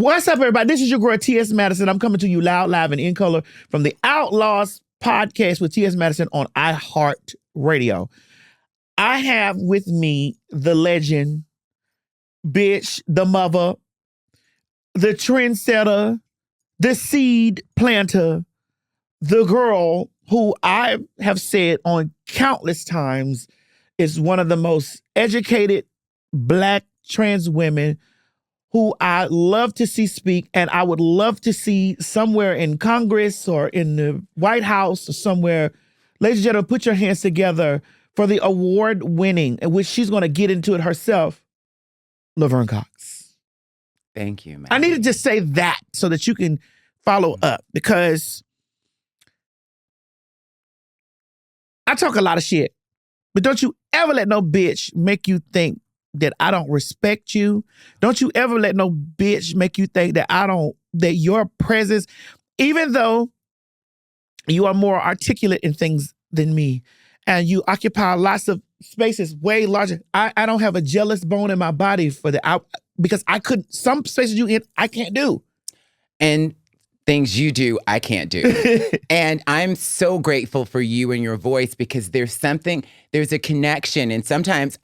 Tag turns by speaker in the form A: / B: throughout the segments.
A: What's up, everybody? This is your girl, T.S. Madison. I'm coming to you loud, live, and in color from the Outlaws podcast with T.S. Madison on iHeartRadio. I have with me the legend, bitch, the mother, the trendsetter, the seed planter, the girl who I have said on countless times is one of the most educated Black trans women who I love to see speak, and I would love to see somewhere in Congress or in the White House or somewhere. Ladies and gentlemen, put your hands together for the award-winning, in which she's going to get into it herself, Laverne Cox.
B: Thank you, Maddie.
A: I needed to say that so that you can follow up, because I talk a lot of shit, but don't you ever let no bitch make you think that I don't respect you. Don't you ever let no bitch make you think that that your presence, even though you are more articulate in things than me, and you occupy lots of spaces way larger, I don't have a jealous bone in my body for that. Because I couldn't, some spaces you in, I can't do.
B: And things you do, I can't do. And I'm so grateful for you and your voice, because there's a connection. And sometimes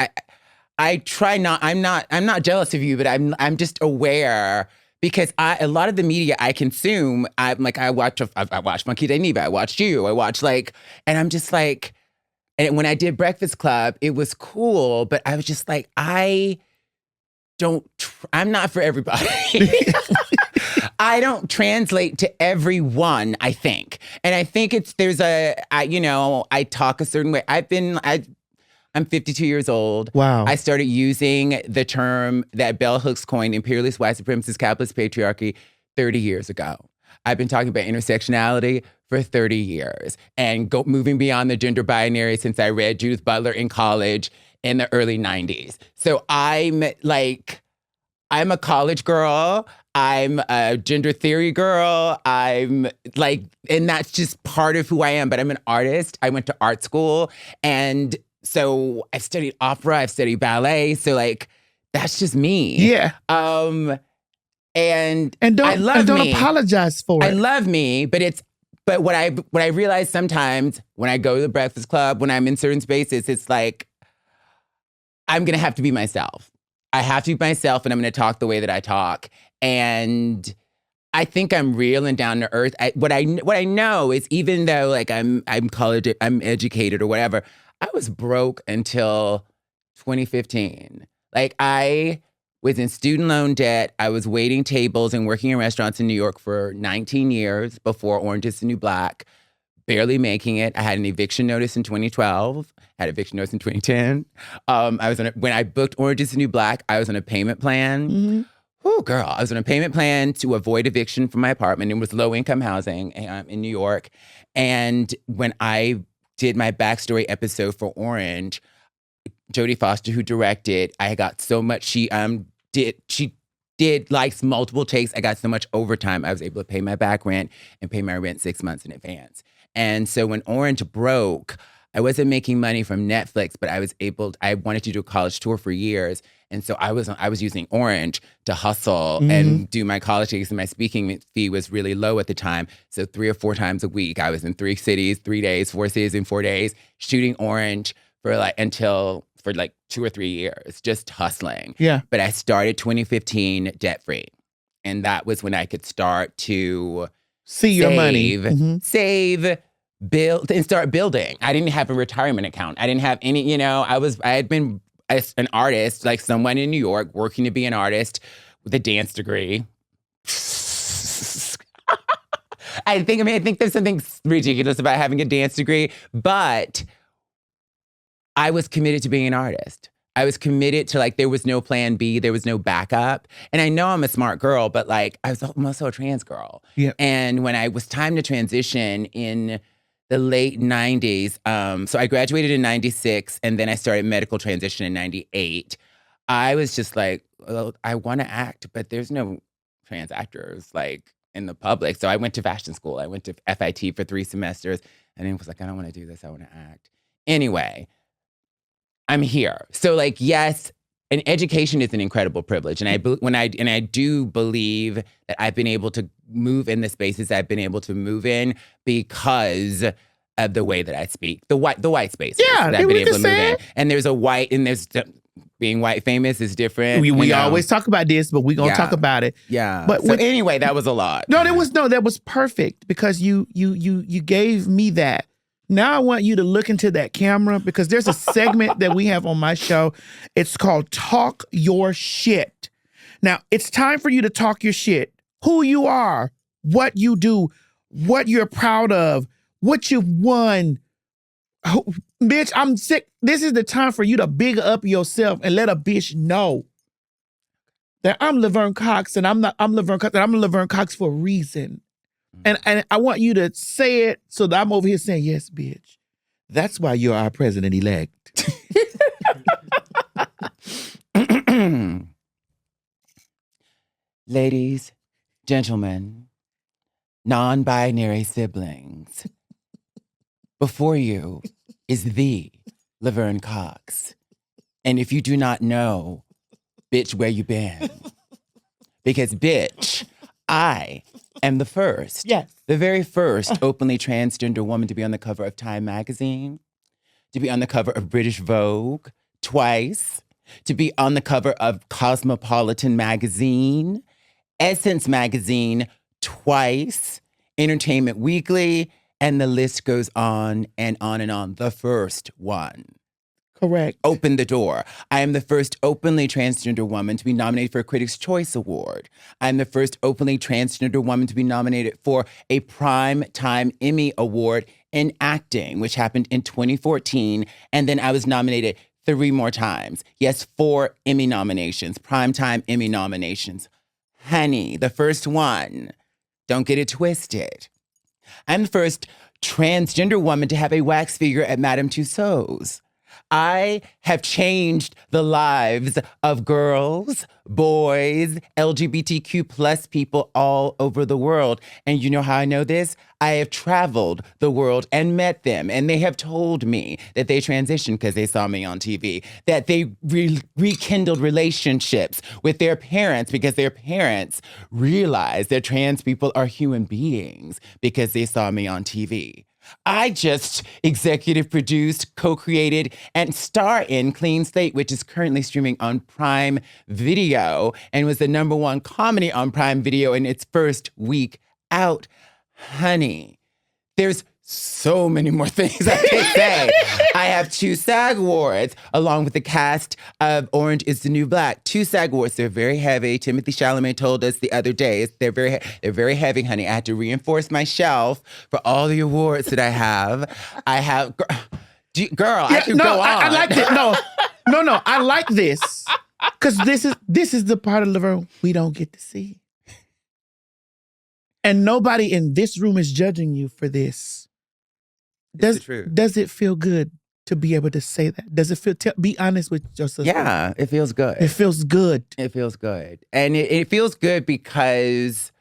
B: I try not, I'm not jealous of you, but I'm just aware, because a lot of the media I consume, I watch Monkey D. Neva, I watched you, and I'm just like, and when I did Breakfast Club, it was cool, but I was just like, I'm not for everybody. I don't translate to everyone, I think. And I think I talk a certain way. I'm 52 years old.
A: Wow.
B: I started using the term that bell hooks coined, imperialist, white supremacist, capitalist patriarchy, 30 years ago. I've been talking about intersectionality for 30 years and moving beyond the gender binary since I read Judith Butler in college in the early 90s. So I'm a college girl. I'm a gender theory girl. And that's just part of who I am. But I'm an artist. I went to art school, and so I've studied opera, I've studied ballet. So that's just me.
A: Yeah.
B: And
A: don't apologize for it.
B: I love me, but what I realize sometimes when I go to the Breakfast Club, when I'm in certain spaces, it's like, I'm going to have to be myself. I have to be myself, and I'm going to talk the way that I talk. And I think I'm real and down to earth. What I know is, even though I'm educated or whatever, I was broke until 2015. I was in student loan debt. I was waiting tables and working in restaurants in New York for 19 years before Orange is the New Black, barely making it. I had an eviction notice in 2012, had eviction notice in 2010. When I booked Orange is the New Black, I was on a payment plan.
A: Mm-hmm.
B: Oh, girl, I was on a payment plan to avoid eviction from my apartment. It was low-income housing in New York. And when I did my backstory episode for Orange, Jodie Foster, who directed, I got so much. She did multiple takes. I got so much overtime. I was able to pay my back rent and pay my rent 6 months in advance. And so when Orange broke, I wasn't making money from Netflix, but I wanted to do a college tour for years. And so I was using Orange to hustle and do my college gigs, and my speaking fee was really low at the time. So 3 or 4 times a week, I was in 3 cities, 3 days, 4 cities in 4 days, shooting Orange for 2 or 3 years, just hustling.
A: Yeah.
B: But I started 2015 debt free. And that was when I could start to
A: see your money.
B: Save, build, and start building. I didn't have a retirement account. I didn't have any, I had been an artist, like someone in New York working to be an artist with a dance degree. I think there's something ridiculous about having a dance degree, but I was committed to being an artist. I was committed to there was no plan B, there was no backup. And I know I'm a smart girl, but I was also a trans girl.
A: Yeah.
B: And when I was time to transition in the late 90s, so I graduated in 96, and then I started medical transition in 98. I was just I want to act, but there's no trans actors in the public. So I went to fashion school. I went to FIT for 3 semesters, and then was I don't want to do this. I want to act. Anyway, I'm here. So yes, and education is an incredible privilege. And I do believe that I've been able to move in the spaces I've been able to move in because of the way that I speak, the white spaces that I've been able to move in. And there's being white famous is different.
A: We always talk about this, but we're gonna talk about it.
B: Yeah. But anyway, that was a lot.
A: That was perfect because you gave me that. Now I want you to look into that camera because there's a segment that we have on my show. It's called Talk Your Shit. Now, it's time for you to talk your shit. Who you are, what you do, what you're proud of, what you've won. Oh, bitch, I'm sick. This is the time for you to big up yourself and let a bitch know that I'm Laverne Cox and I'm Laverne Cox and I'm Laverne Cox for a reason. And I want you to say it so that I'm over here saying, yes, bitch. That's why you're our president-elect.
B: Ladies, gentlemen, non-binary siblings, before you is the Laverne Cox. And if you do not know, bitch, where you been? Because, bitch, I am the very first openly transgender woman to be on the cover of Time magazine, to be on the cover of British Vogue twice, to be on the cover of Cosmopolitan magazine, Essence magazine twice, Entertainment Weekly, and the list goes on and on and on. The first one.
A: Correct.
B: Open the door. I am the first openly transgender woman to be nominated for a Critics' Choice Award. I am the first openly transgender woman to be nominated for a Primetime Emmy Award in acting, which happened in 2014. And then I was nominated 3 more times. Yes, 4 Emmy nominations, Primetime Emmy nominations. Honey, the first one. Don't get it twisted. I'm the first transgender woman to have a wax figure at Madame Tussauds. I have changed the lives of girls, boys, LGBTQ plus people all over the world. And you know how I know this? I have traveled the world and met them. And they have told me that they transitioned because they saw me on TV, that they rekindled relationships with their parents because their parents realized that trans people are human beings because they saw me on TV. I just executive produced, co-created, and star in Clean Slate, which is currently streaming on Prime Video and was the #1 comedy on Prime Video in its first week out. Honey, there's so many more things I can say. I have 2 SAG Awards, along with the cast of Orange is the New Black. 2 SAG Awards. They're very heavy. Timothy Chalamet told us the other day, they're very heavy, honey. I had to reinforce my shelf for all the awards that I have. I have, girl, I could go on.
A: I like it. No, I like this. Because this is the part of Laverne we don't get to see. And nobody in this room is judging you for this. Does it feel good to be able to say that? Does it feel, be honest with yourself?
B: Yeah, it feels good.
A: It feels good.
B: It feels good. And it feels good because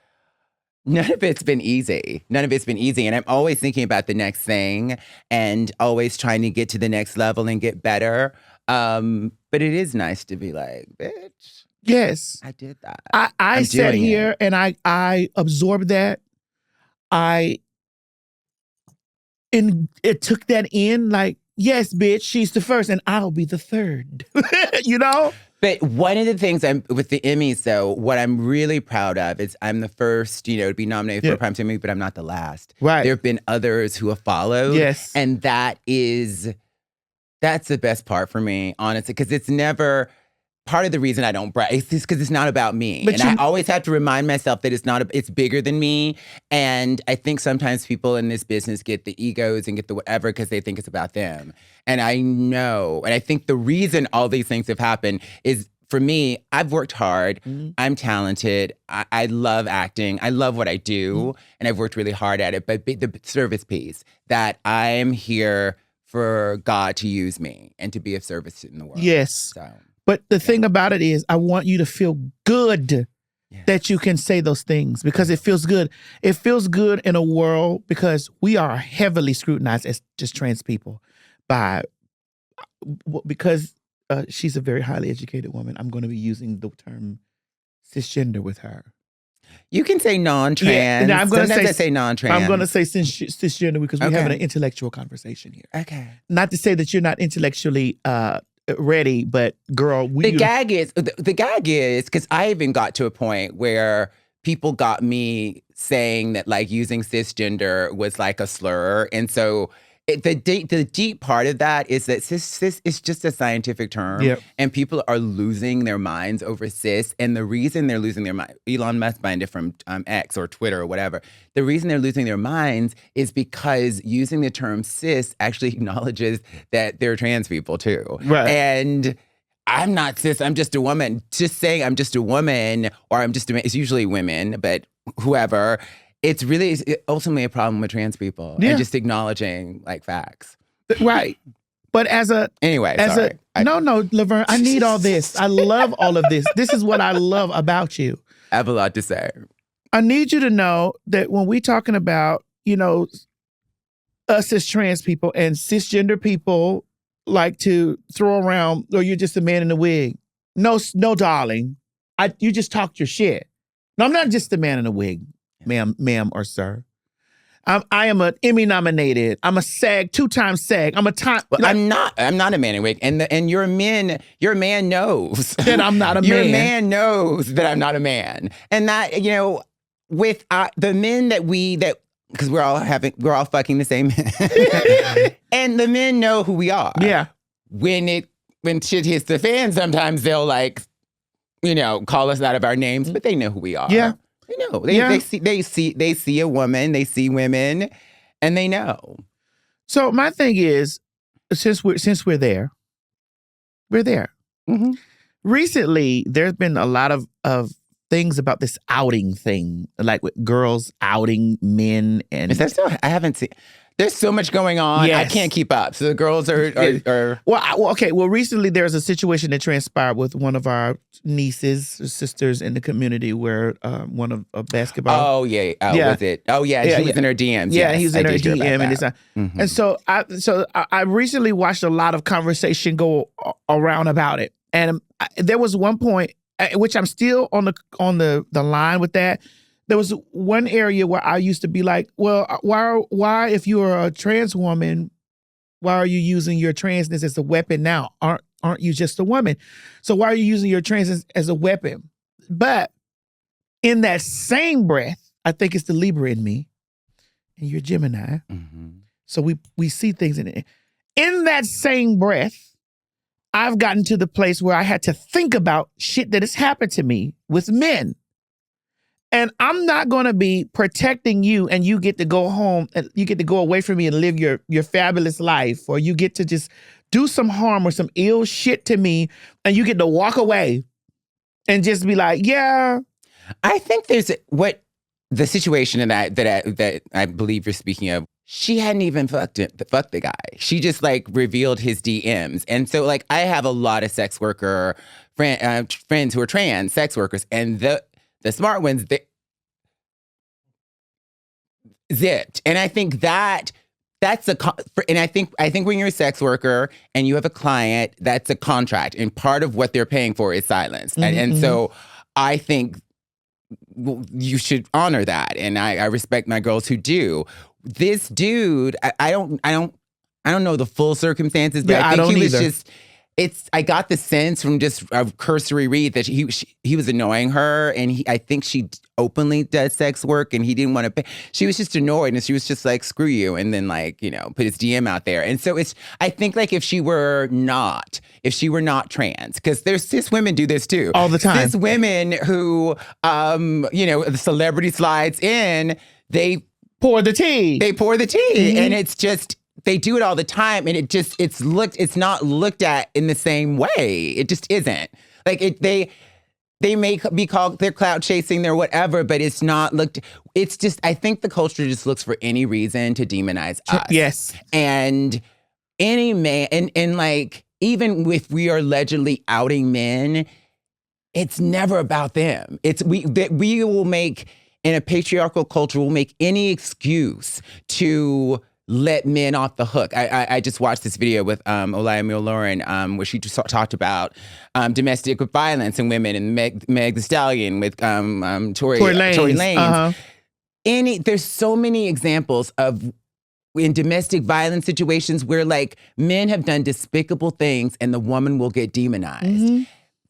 B: none of it's been easy. And I'm always thinking about the next thing and always trying to get to the next level and get better. But it is nice to be like, bitch.
A: Yes.
B: I did that.
A: I sat here and I absorbed that. And it took that in like, yes, bitch, she's the first and I'll be the third. You know?
B: But one of the things with the Emmys, though, what I'm really proud of is I'm the first, to be nominated for a Primetime Emmy, but I'm not the last.
A: Right.
B: There have been others who have followed.
A: Yes.
B: And that's the best part for me, honestly, because it's never... Part of the reason I don't brag is because it's not about me. But I always have to remind myself that it's bigger than me. And I think sometimes people in this business get the egos and get the whatever because they think it's about them. And I know, and I think the reason all these things have happened is, for me, I've worked hard. Mm-hmm. I'm talented. I love acting. I love what I do. Mm-hmm. And I've worked really hard at it. But the service piece, that I am here for God to use me and to be of service in the world.
A: Yes.
B: So.
A: But the thing about it is, I want you to feel good that you can say those things because it feels good. It feels good in a world because we are heavily scrutinized as just trans people because she's a very highly educated woman. I'm going to be using the term cisgender with her.
B: You can say non-trans.
A: I'm going to
B: Sometimes I say non-trans.
A: I'm going to say cisgender because we're having an intellectual conversation here.
B: Okay.
A: Not to say that you're not intellectually ready, but girl,
B: the gag is because I even got to a point where people got me saying that like using cisgender was like a slur, and so the deep part of that is that cis is just a scientific term, and people are losing their minds over cis. And the reason they're losing their mind, Elon Musk buying it from X or Twitter or whatever, the reason they're losing their minds is because using the term cis actually acknowledges that they're trans people too.
A: Right.
B: And I'm not cis, I'm just a woman. Just saying I'm just a woman or I'm just a man, it's usually women, but whoever. It's really ultimately a problem with trans people and just acknowledging like facts.
A: Right. But
B: anyway,
A: no, Laverne, I need all this. I love all of this. This is what I love about you.
B: I have a lot to say.
A: I need you to know that when we're talking about, us as trans people and cisgender people like to throw around, or you're just a man in a wig. No, darling. You just talked your shit. No, I'm not just a man in a wig. Ma'am or sir. I am an Emmy nominated. I'm a SAG, 2-time SAG. I'm a time.
B: Well, I'm not a man in wig, and your man knows
A: that I'm not a man.
B: Your man knows that I'm not a man, and that with the men that because we're all fucking the same men, and the men know who we are.
A: Yeah.
B: When shit hits the fan, sometimes they'll call us out of our names, but they know who we are.
A: Yeah.
B: They know. They see a woman, they see women, and they know.
A: So my thing is, since we're there, we're there.
B: Mm-hmm.
A: Recently, there's been a lot of things about this outing thing, like with girls outing men, and
B: is that still? I haven't seen. There's so much going on.
A: Yes.
B: I can't keep up. So the girls are
A: okay. Well, recently there's a situation that transpired with one of our nieces, or sisters in the community, where one of a basketball.
B: Oh yeah. Was it? Oh yeah. She was in her DMs.
A: Yeah,
B: yes,
A: he was in her DM, and it's
B: mm-hmm.
A: and so I recently watched a lot of conversation go around about it, and there was one point which I'm still on the line with that. There was one area where I used to be like, well, why if you are a trans woman, why are you using your transness as a weapon now? Aren't you just a woman? So why are you using your transness as a weapon? But in that same breath, I think it's the Libra in me, and you're Gemini.
B: Mm-hmm.
A: So we see things in it. In that same breath, I've gotten to the place where I had to think about shit that has happened to me with men. And I'm not going to be protecting you, and you get to go home and you get to go away from me and live your fabulous life, or you get to just do some harm or some ill shit to me, and you get to walk away and just be like, yeah.
B: I think there's the situation in that I believe you're speaking of. She hadn't even fucked the guy. She just revealed his DMs, and so I have a lot of sex worker friends who are trans sex workers, and the smart ones, they zipped. And I think that's and I think when you're a sex worker and you have a client, that's a contract. And part of what they're paying for is silence.
A: Mm-hmm,
B: and so I think you should honor that. And I respect my girls who do. This dude, I don't know the full circumstances, but I think he was just... I got the sense from just a cursory read that he was annoying her, and I think she openly does sex work, and he didn't want to pay. She was just annoyed, and she was just like, "Screw you," and then put his DM out there. And so I think if she were not trans, because there's cis women do this too
A: all the time.
B: Cis women who the celebrity slides in, they
A: pour the tea.
B: Mm-hmm. And it's just. They do it all the time, and it's not looked at in the same way. It just isn't. They may be called, they're clout chasing, they're whatever, but it's not looked. It's just, I think the culture just looks for any reason to demonize us.
A: Yes.
B: And any man, and even if we are allegedly outing men, it's never about them. We will make, in a patriarchal culture, we'll make any excuse to let men off the hook. I just watched this video with Laverne, where she just talked about domestic violence and women, and Meg the Stallion with Tory Lanez.
A: Uh-huh.
B: There's so many examples of in domestic violence situations where like men have done despicable things and the woman will get demonized.
A: Mm-hmm.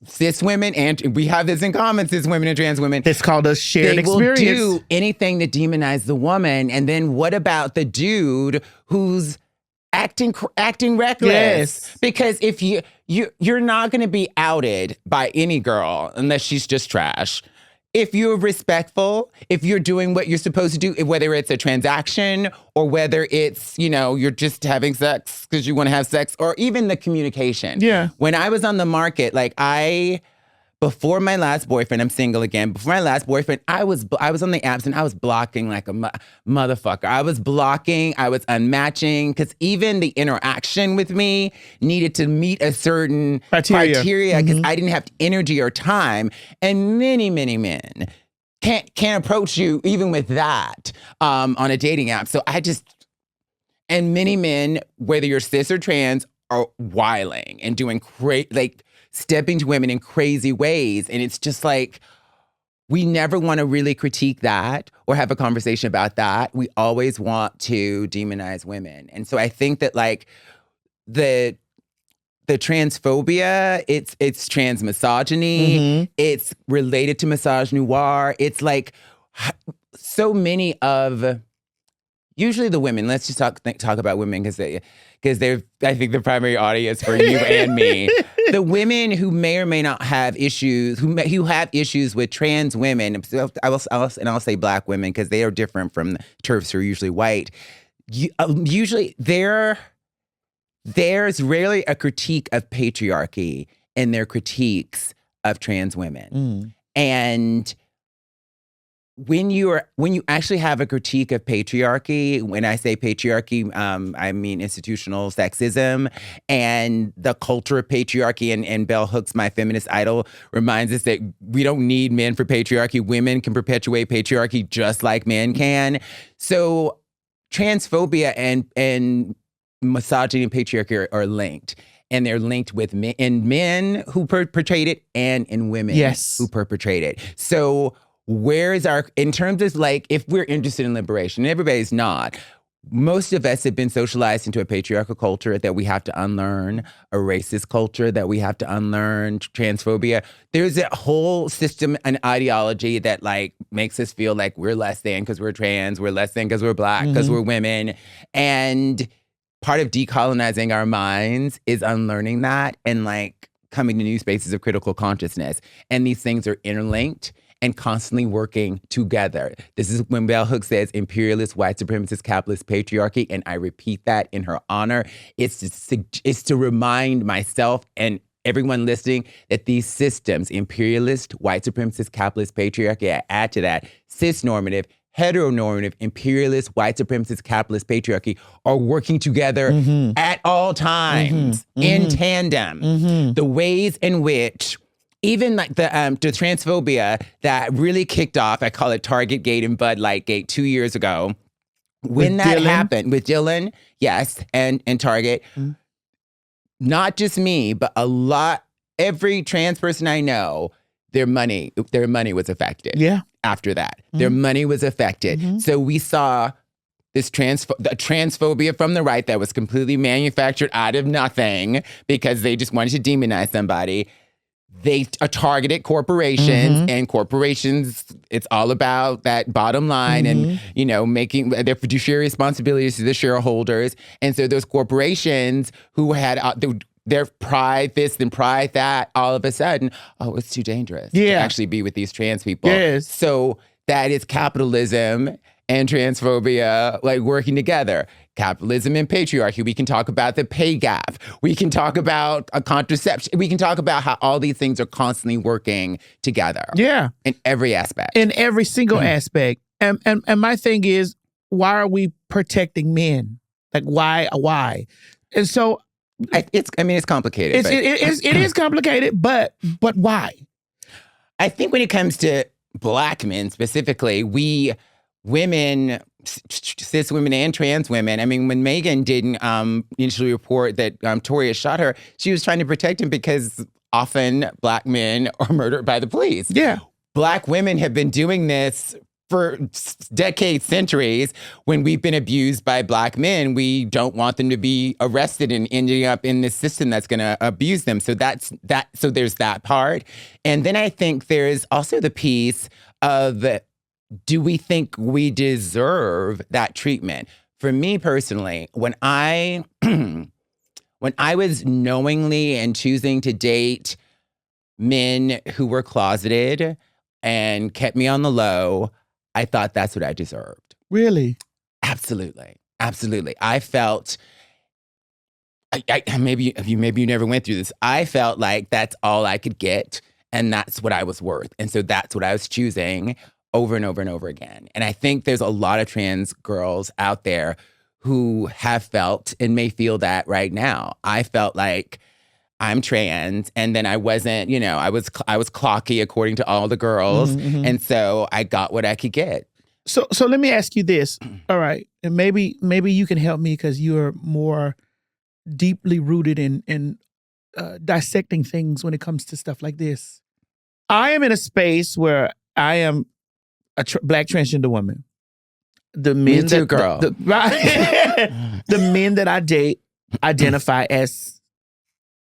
B: Cis women, and we have this in common, cis women and trans women.
A: It's called a shared experience.
B: They will do anything to demonize the woman. And then what about the dude who's acting reckless?
A: Yes.
B: Because if you're not going to be outed by any girl unless she's just trash. If you're respectful, if you're doing what you're supposed to do, whether it's a transaction or whether it's, you're just having sex because you want to have sex, or even the communication.
A: Yeah.
B: When I was on the market, before my last boyfriend, I'm single again. Before my last boyfriend, I was on the apps and I was blocking like a motherfucker. I was blocking, I was unmatching, because even the interaction with me needed to meet a certain criteria because I didn't have energy or time. And many, many men can't approach you even with that on a dating app. So and many men, whether you're cis or trans, are wiling and doing stepping to women in crazy ways. And it's just like, we never want to really critique that or have a conversation about that. We always want to demonize women. And so I think that like the transphobia, it's trans misogyny, it's related to misogynoir. It's like so many of, usually the women, let's just talk about women because they're, I think, the primary audience for you and me. The women who may or may not have issues, who have issues with trans women, I'll say black women because they are different from the TERFs who are usually white. Usually there's rarely a critique of patriarchy in their critiques of trans women. And when you actually have a critique of patriarchy, when I say patriarchy, I mean institutional sexism and the culture of patriarchy. And Bell Hooks, my feminist idol, reminds us that we don't need men for patriarchy. Women can perpetuate patriarchy just like men can. So transphobia and misogyny and patriarchy are linked. And they're linked with men who perpetrate it and in women who perpetrate it. So where is in terms of like, if we're interested in liberation, and everybody's not, most of us have been socialized into a patriarchal culture that we have to unlearn, a racist culture that we have to unlearn, transphobia. There's a whole system and ideology that like makes us feel like we're less than because we're trans, we're less than because we're black, because we're women. And part of decolonizing our minds is unlearning that and like coming to new spaces of critical consciousness. And these things are interlinked and constantly working together. This is when Bell Hooks says imperialist, white supremacist, capitalist patriarchy, and I repeat that in her honor. It's to remind myself and everyone listening that these systems, imperialist, white supremacist, capitalist patriarchy, I add to that, cisnormative, heteronormative, imperialist, white supremacist, capitalist patriarchy are working together at all times, in tandem. The ways in which even like the transphobia that really kicked off, I call it Target Gate and Bud Light Gate 2 years ago. When that happened with Dylan, yes, and Target, not just me, but every trans person I know, their money was affected. Yeah. After that, their money was affected. So we saw this transphobia from the right that was completely manufactured out of nothing because they just wanted to demonize somebody. They targeted corporations, and corporations, it's all about that bottom line and, making their fiduciary responsibilities to the shareholders. And so those corporations who had their pride this and pride that, all of a sudden, it's too dangerous to actually be with these trans people. Yes. So that is capitalism and transphobia like working together. Capitalism and patriarchy. We can talk about the pay gap. We can talk about a contraception. We can talk about how all these things are constantly working together. Yeah. In every aspect.
A: In every single aspect. And my thing is, why are we protecting men? Like why? And so
B: it's complicated.
A: It is complicated, but why?
B: I think when it comes to black men specifically, women cis women and trans women. I mean, when Megan didn't initially report that Toria shot her, she was trying to protect him because often Black men are murdered by the police.
A: Yeah.
B: Black women have been doing this for decades, centuries. When we've been abused by Black men, we don't want them to be arrested and ending up in this system that's going to abuse them. So that's that. So there's that part. And then I think there's also the piece of, do we think we deserve that treatment? For me personally, when I was knowingly and choosing to date men who were closeted and kept me on the low, I thought that's what I deserved.
A: Really?
B: Absolutely. Absolutely. I felt, maybe you never went through this. I felt like that's all I could get, and that's what I was worth. And so that's what I was choosing over and over and over again. And I think there's a lot of trans girls out there who have felt and may feel that right now. I felt like I'm trans, and then I wasn't, I was clocky according to all the girls, and so I got what I could get.
A: So let me ask you this. All right, and maybe you can help me because you're more deeply rooted in dissecting things when it comes to stuff like this. I am in a space where I am a Black transgender woman. The men
B: Me too, girl.
A: The men that I date identify as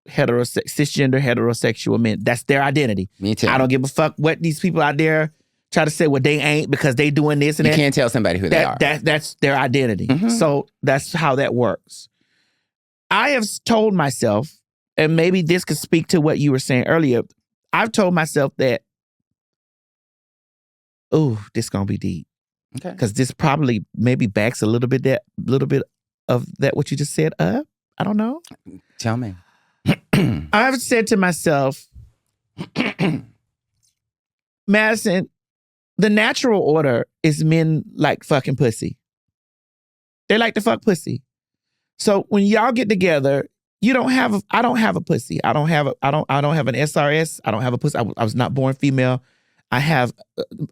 A: cisgender heterosexual men. That's their identity.
B: Me too.
A: I don't give a fuck what these people out there try to say what they ain't because they doing this and
B: you
A: that.
B: You can't tell somebody who they are.
A: That's their identity. So that's how that works. I have told myself, and maybe this could speak to what you were saying earlier, I've told myself that, this gonna be deep.
B: Okay.
A: Because this probably maybe backs a little bit of that what you just said up. I don't know.
B: Tell me.
A: I've said to myself, Madison, the natural order is men like fucking pussy. They like to fuck pussy. So when y'all get together, I don't have a pussy. I don't have an SRS. I don't have a pussy. I was not born female. I have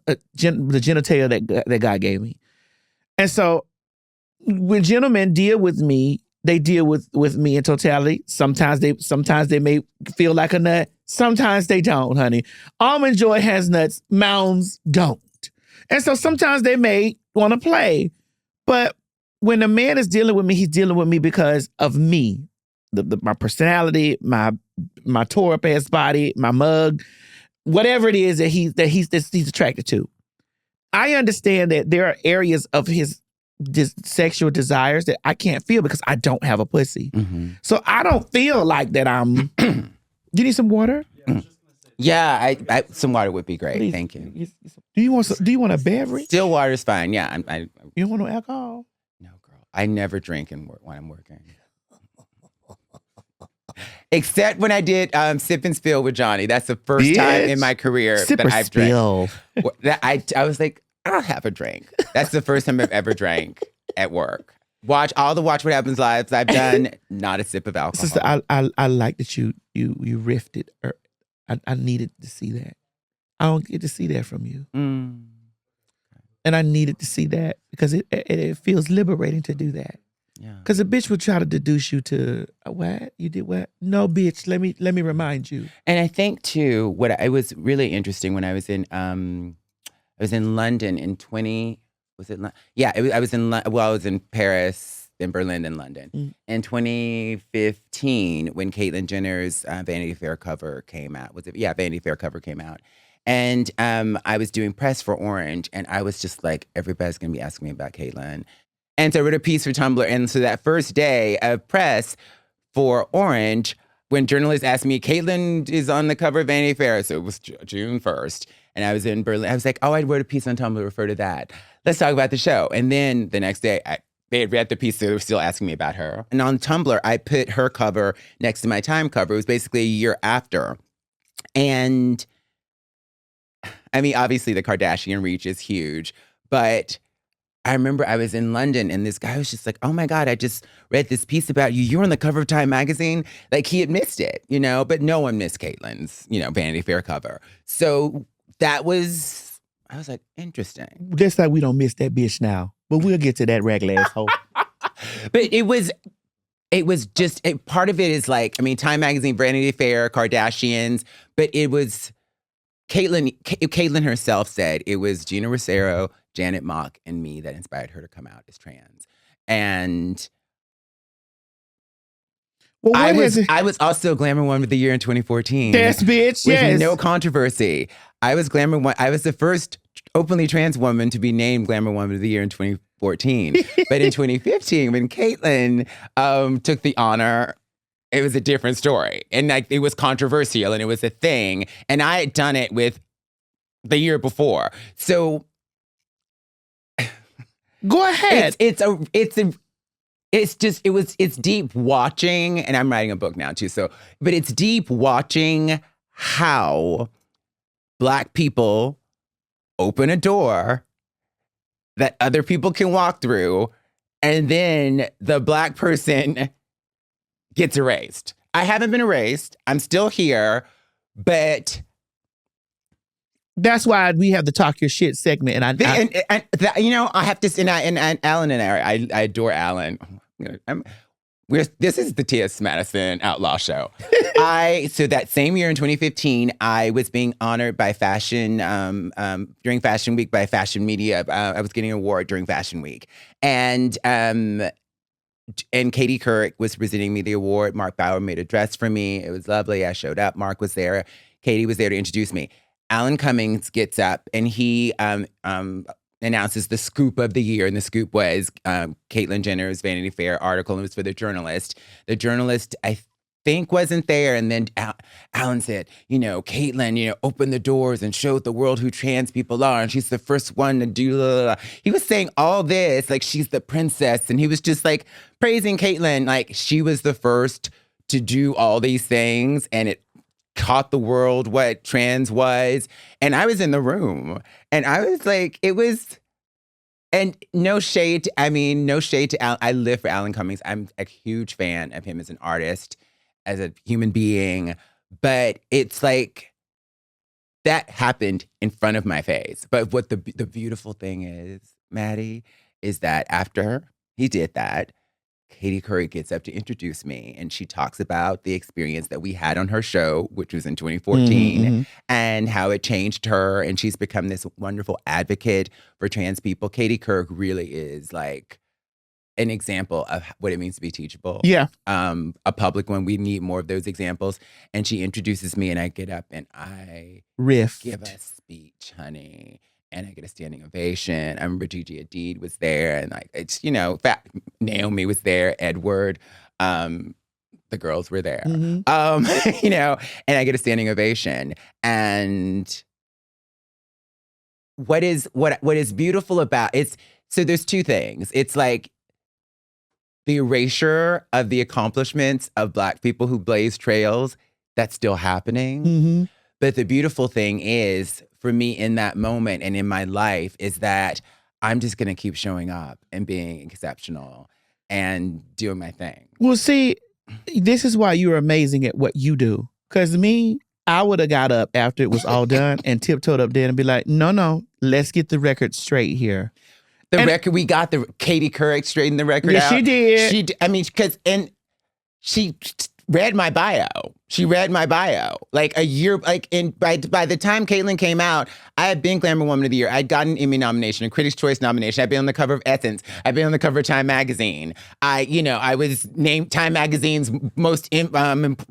A: the genitalia that God gave me. And so when gentlemen deal with me, they deal with me in totality. Sometimes they may feel like a nut. Sometimes they don't, honey. Almond Joy has nuts. Mounds don't. And so sometimes they may want to play. But when a man is dealing with me, he's dealing with me because of me. My personality, my tore up ass body, my mug, whatever it is that he's attracted to. I understand that there are areas of his sexual desires that I can't feel because I don't have a pussy. So I don't feel like that I'm... You need some water?
B: Yeah, I some water would be great.
A: Please.
B: Thank you.
A: Do you want a beverage?
B: Still water is fine. Yeah.
A: You don't want no alcohol?
B: No, girl. I never drink when I'm working. Except when I did Sip and Spill with Johnny. That's the first time in my career
A: Sip
B: that
A: or
B: I've
A: spill.
B: drank. I was like, I'll have a drink. That's the first time I've ever drank at work. Watch What Happens Lives I've done, not a sip of alcohol.
A: Sister, I like that you riffed it. I needed to see that. I don't get to see that from you. And I needed to see that because it feels liberating to do that.
B: Yeah.
A: Because a bitch would try to deduce you to what? You did what? No, bitch. Let me remind you.
B: And I think too, it was really interesting when I was in London in 20. Was it? Yeah, I was in Paris, in Berlin, and London in 2015 when Caitlyn Jenner's Vanity Fair cover came out. Was it? Yeah, Vanity Fair cover came out. And I was doing press for Orange, and I was just like, everybody's gonna be asking me about Caitlyn. And so I wrote a piece for Tumblr. And so that first day of press for Orange, when journalists asked me, Caitlyn is on the cover of Vanity Fair. So it was June 1st. And I was in Berlin. I was like, I wrote a piece on Tumblr, refer to that. Let's talk about the show. And then the next day, they had read the piece, so they were still asking me about her. And on Tumblr, I put her cover next to my Time cover. It was basically a year after. And I mean, obviously the Kardashian reach is huge, but I remember I was in London and this guy was just like, oh my God, I just read this piece about you. You're on the cover of Time magazine. Like he had missed it, but no one missed Caitlyn's, Vanity Fair cover. So that was I was like, interesting.
A: That's like we don't miss that bitch now. But we'll get to that ragged asshole.
B: But it was just, part of it is like, I mean, Time Magazine, Vanity Fair, Kardashians, but it was Caitlyn herself said it was Gina Rosero, Janet Mock, and me that inspired her to come out as trans. And
A: Well,
B: I was also Glamour Woman of the Year in 2014.
A: Yes, bitch.
B: With
A: Yes.
B: no controversy. I was the first openly trans woman to be named Glamour Woman of the Year in 2014. But in 2015, when Caitlyn took the honor, it was a different story. And like it was controversial and it was a thing. And I had done it with the year before. So
A: go ahead.
B: It's deep watching, and I'm writing a book now too. So, but it's deep watching how Black people open a door that other people can walk through, and then the Black person gets erased. I haven't been erased. I'm still here, but
A: that's why we have the Talk Your Shit segment. And
B: I have to, and Alan and I adore Alan. This is the T.S. Madison Outlaw Show. So that same year in 2015, I was being honored by fashion, during Fashion Week by Fashion Media. I was getting an award during Fashion Week. And Katie Couric was presenting me the award. Mark Bauer made a dress for me. It was lovely. I showed up. Mark was there. Katie was there to introduce me. Alan Cummings gets up and he announces the scoop of the year. And the scoop was Caitlyn Jenner's Vanity Fair article. And it was for the journalist. The journalist, I think, wasn't there. And then Alan said, Caitlyn, opened the doors and showed the world who trans people are. And she's the first one to do blah, blah, blah. He was saying all this, like she's the princess. And he was just like praising Caitlyn, like she was the first to do all these things. And it taught the world what trans was. And I was in the room and I was like, and no shade to Alan. I live for Alan Cummings. I'm a huge fan of him as an artist, as a human being. But it's like, that happened in front of my face. But what the beautiful thing is, Maddie, is that after he did that, Katie Couric gets up to introduce me, and she talks about the experience that we had on her show, which was in 2014, and how it changed her, and she's become this wonderful advocate for trans people. Katie Couric really is like an example of what it means to be teachable.
A: Yeah.
B: A public one. We need more of those examples. And she introduces me, and I get up and I give a speech, honey. And I get a standing ovation. I remember Gigi Hadid was there, and like it's Naomi was there, Edward, the girls were there, and I get a standing ovation. And what is beautiful about it's so there's two things. It's like the erasure of the accomplishments of Black people who blaze trails, that's still happening. But the beautiful thing is, for me in that moment and in my life, is that I'm just going to keep showing up and being exceptional and doing my thing.
A: Well, see, this is why you're amazing at what you do. Because me, I would have got up after it was all done and tiptoed up there and be like, no, let's get the record straight here.
B: Record, we got the Katie Couric straightened the record out.
A: She did.
B: She read my bio. She read my bio. Like a year, by the time Caitlyn came out, I had been Glamour Woman of the Year. I'd gotten an Emmy nomination, a Critics' Choice nomination. I'd been on the cover of Essence. I'd been on the cover of Time Magazine. I was named Time Magazine's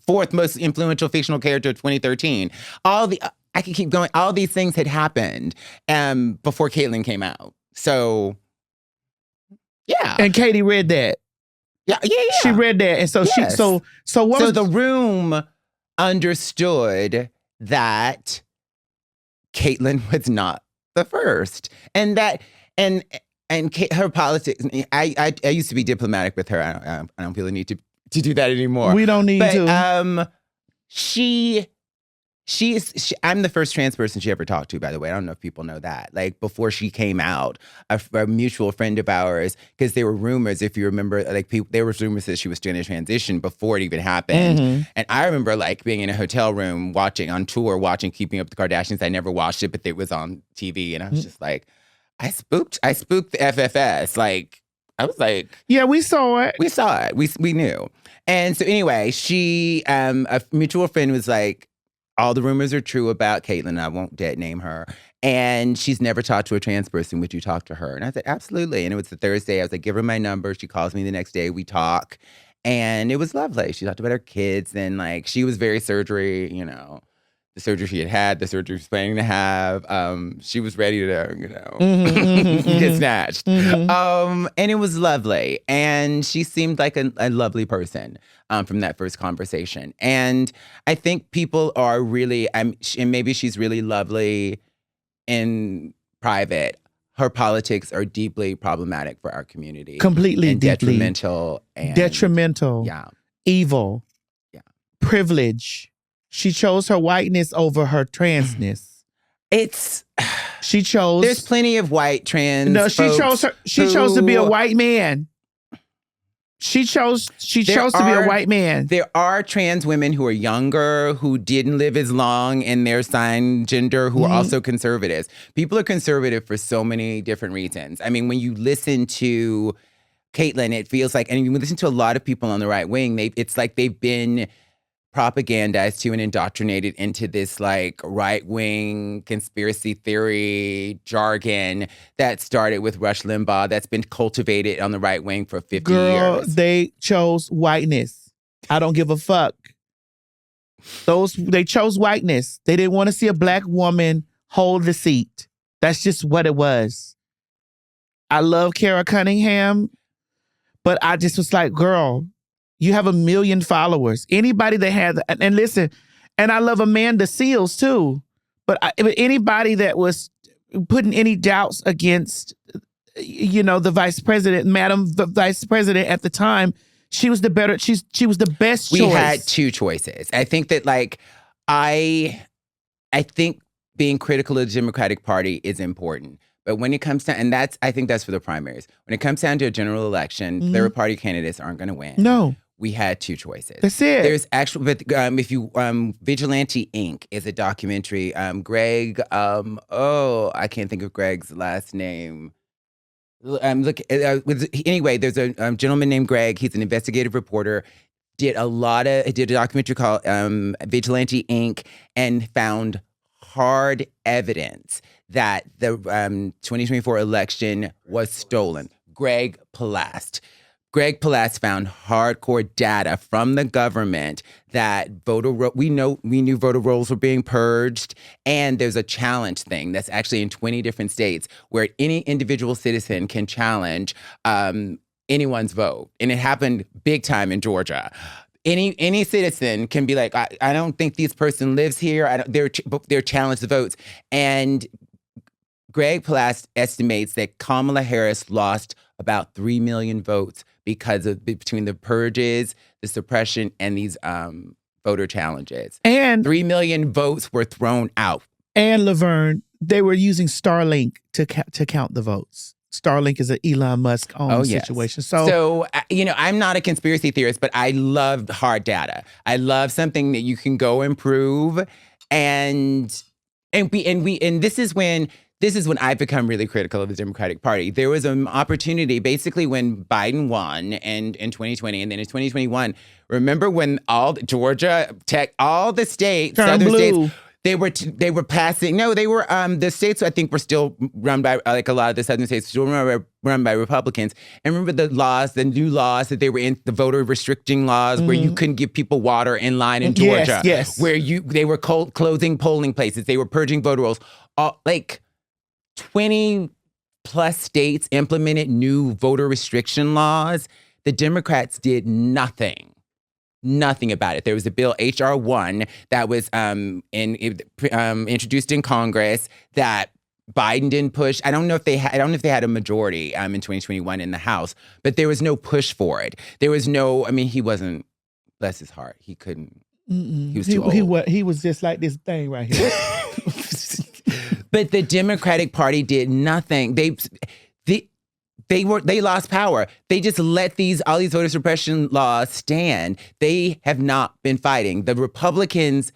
B: fourth most influential fictional character of 2013. I could keep going. All these things had happened before Caitlyn came out. So, yeah.
A: And Katie read that.
B: Yeah.
A: She read that, and so
B: yes.
A: So
B: the room understood that Caitlyn was not the first, and her politics. I used to be diplomatic with her. I don't feel the need to do that anymore.
A: We don't need to.
B: She I'm the first trans person she ever talked to, by the way. I don't know if people know that. Like, before she came out, a mutual friend of ours, because there were rumors, if you remember, like, there was rumors that she was doing a transition before it even happened.
A: Mm-hmm.
B: And I remember, like, being in a hotel room on tour, watching Keeping Up with the Kardashians. I never watched it, but it was on TV. And I was just like, I spooked the FFS. Like, I was like,
A: yeah, we saw it.
B: We saw it. We knew. And so anyway, a mutual friend was like, all the rumors are true about Caitlyn. I won't name her. And she's never talked to a trans person. Would you talk to her? And I said, absolutely. And it was the Thursday. I was like, give her my number. She calls me the next day. We talk. And it was lovely. She talked about her kids. And like, she was very surgery, the surgery she had, the surgery she was planning to have. She was ready to, get snatched. And it was lovely. And she seemed like a lovely person from that first conversation. And I think people are really, and maybe she's really lovely in private. Her politics are deeply problematic for our community.
A: Completely,
B: and
A: deeply.
B: Detrimental.
A: Yeah. Evil.
B: Yeah.
A: Privilege. She chose her whiteness over her transness. She chose.
B: There's plenty of white trans.
A: No, she chose to be a white man. She chose to be a white man.
B: There are trans women who are younger, who didn't live as long in their assigned gender, who are also conservatives. People are conservative for so many different reasons. I mean, when you listen to Caitlyn, it feels like, and you listen to a lot of people on the right wing, it's like they've been propagandized to and indoctrinated into this like right-wing conspiracy theory jargon that started with Rush Limbaugh, that's been cultivated on the right wing for 50 years.
A: They chose whiteness. I don't give a fuck. They chose whiteness. They didn't want to see a black woman hold the seat. That's just what it was. I love Kara Cunningham, but I just was like, girl, you have 1 million followers. Anybody that has, and listen, and I love Amanda Seales too, but anybody that was putting any doubts against, the vice president, Madam Vice President at the time, she was the best choice.
B: We had two choices. I think that I think being critical of the Democratic Party is important. But when it comes down, I think that's for the primaries. When it comes down to a general election, third party candidates aren't going to win.
A: No.
B: We had two choices.
A: That's it.
B: There's but if you, Vigilante Inc. is a documentary. Greg, I can't think of Greg's last name. Anyway, there's a gentleman named Greg. He's an investigative reporter. Did a documentary called Vigilante Inc. and found hard evidence that the 2024 election was stolen. Greg Palast found hardcore data from the government that we knew voter rolls were being purged, and there's a challenge thing that's actually in 20 different states where any individual citizen can challenge anyone's vote, and it happened big time in Georgia. Any citizen can be like, I don't think this person lives here. They're challenged the votes, and Greg Palast estimates that Kamala Harris lost about 3 million votes between the purges, the suppression, and these voter challenges.
A: And
B: 3 million votes were thrown out.
A: And Laverne, they were using Starlink to count the votes. Starlink is an Elon Musk owned situation.
B: So I'm not a conspiracy theorist, but I love hard data. I love something that you can go and prove, and this is when I've become really critical of the Democratic Party. There was an opportunity, basically, when Biden won in 2020, and then in 2021. Remember when all Georgia, Tech, all the states, southern states, they were passing. No, they were the states. I think were still run by a lot of the southern states still run by Republicans. And remember the new laws that they were in, the voter restricting laws, where you couldn't give people water in line in Georgia.
A: Yes.
B: Where they were closing polling places. They were purging voter rolls. 20 plus states implemented new voter restriction laws. The Democrats did nothing about it. There was a bill, HR 1, that was introduced in Congress that Biden didn't push. I don't know if they had a majority in 2021 in the House, but there was no push for it. There was no. I mean, he wasn't. Bless his heart, he couldn't.
A: Mm-mm.
B: He was too old.
A: He was just like this thing right here.
B: But the Democratic Party did nothing. They lost power. They just let all these voter suppression laws stand. They have not been fighting. The Republicans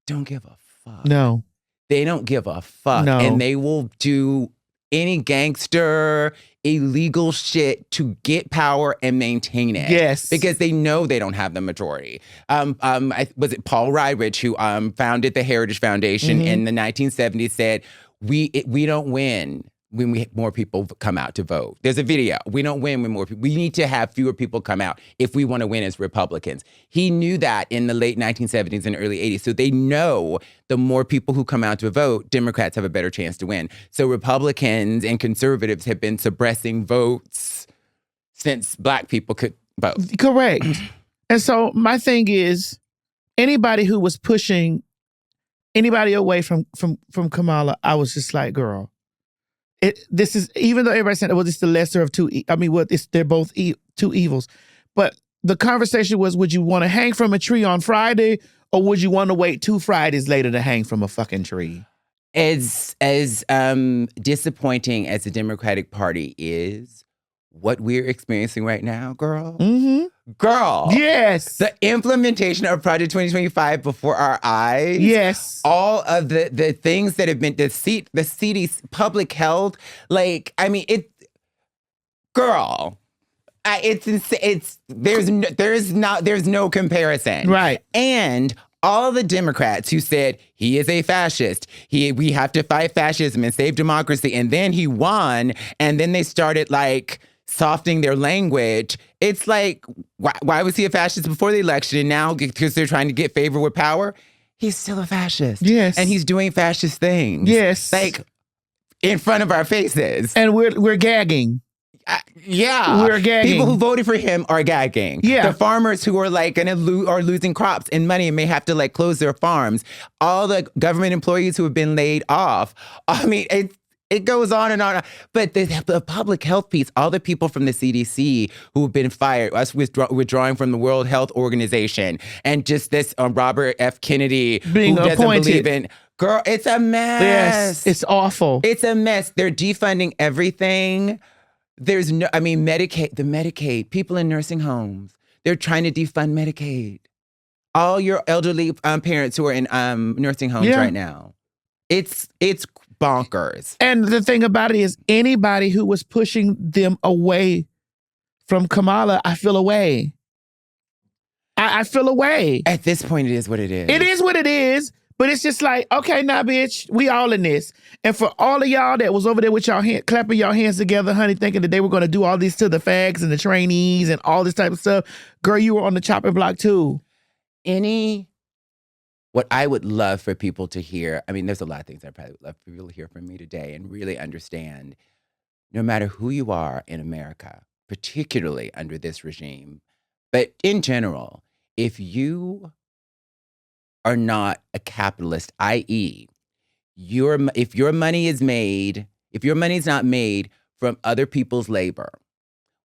B: don't give a fuck.
A: No.
B: They don't give a fuck.
A: No.
B: And they will do any gangster, illegal shit to get power and maintain it.
A: Yes.
B: Because they know they don't have the majority. Was it Paul Ryrich who founded the Heritage Foundation in the 1970s said, we don't win when more people come out to vote. There's a video. We don't win when more people. We need to have fewer people come out if we want to win as Republicans. He knew that in the late 1970s and early 80s. So they know the more people who come out to vote, Democrats have a better chance to win. So Republicans and conservatives have been suppressing votes since Black people could vote.
A: Correct. And so my thing is, anybody who was pushing anybody away from Kamala, I was just like, girl. This is, even though everybody said, well, it's the lesser of two. They're both two evils. But the conversation was, would you want to hang from a tree on Friday, or would you want to wait 2 Fridays later to hang from a fucking tree?
B: As disappointing as the Democratic Party is, what we're experiencing right now, girl.
A: Mm-hmm.
B: Girl.
A: Yes.
B: The implementation of Project 2025 before our eyes.
A: Yes.
B: All of the things that have been, the CDC, public health, girl. There's no comparison.
A: Right.
B: And all the Democrats who said he is a fascist, we have to fight fascism and save democracy, and then he won, and then they started softening their language. It's like, why was he a fascist before the election? And now, because they're trying to get favor with power, he's still a fascist.
A: Yes.
B: And he's doing fascist things.
A: Yes.
B: In front of our faces.
A: And we're gagging.
B: Yeah.
A: We're gagging.
B: People who voted for him are gagging.
A: Yeah.
B: The farmers who are are losing crops and money and may have to close their farms. All the government employees who have been laid off. I mean, it goes on and on. But the public health piece, all the people from the CDC who have been fired, us withdrawing from the World Health Organization, and just this Robert F. Kennedy
A: being
B: who doesn't
A: appointed.
B: believe in. Girl, it's a mess.
A: Yes, it's awful.
B: It's a mess. They're defunding everything. There's no, Medicaid, people in nursing homes, they're trying to defund Medicaid. All your elderly parents who are in nursing homes right now. It's bonkers.
A: And the thing about it is, anybody who was pushing them away from Kamala, I feel away. I feel away.
B: At this point, it is what it is.
A: It is what it is. But it's just like, okay, now, bitch, we all in this. And for all of y'all that was over there with y'all clapping y'all hands together, honey, thinking that they were going to do all this to the fags and the trainees and all this type of stuff, girl, you were on the chopping block too.
B: What I would love for people to hear, there's a lot of things I probably would love for people to hear from me today and really understand, no matter who you are in America, particularly under this regime, but in general, if you are not a capitalist, i.e., if your money is not made from other people's labor,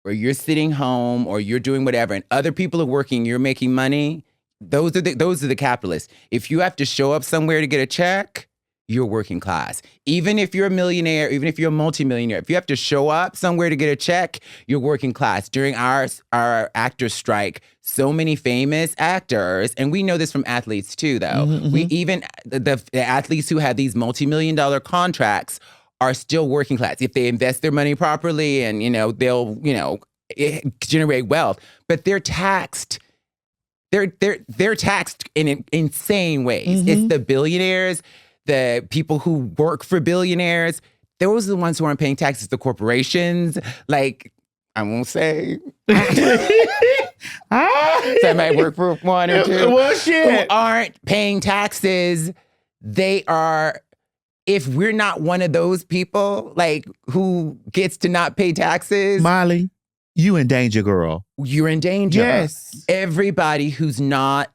B: or you're sitting home or you're doing whatever and other people are working, you're making money, those are the capitalists. If you have to show up somewhere to get a check, you're working class. Even if you're a millionaire, even if you're a multimillionaire, if you have to show up somewhere to get a check, you're working class. During our actors strike, so many famous actors, and we know this from athletes too, though.
A: Mm-hmm.
B: We even the athletes who have these multi-million-dollar contracts are still working class if they invest their money properly, and they'll generate wealth. But they're taxed. They're taxed in insane ways.
A: Mm-hmm.
B: It's the billionaires, the people who work for billionaires. Those are the ones who aren't paying taxes. The corporations, I won't say. Somebody work for one or two.
A: Well, shit.
B: Who aren't paying taxes. They are. If we're not one of those people, who gets to not pay taxes,
A: Molly, you in danger, girl.
B: You're in danger.
A: Yes.
B: Everybody who's not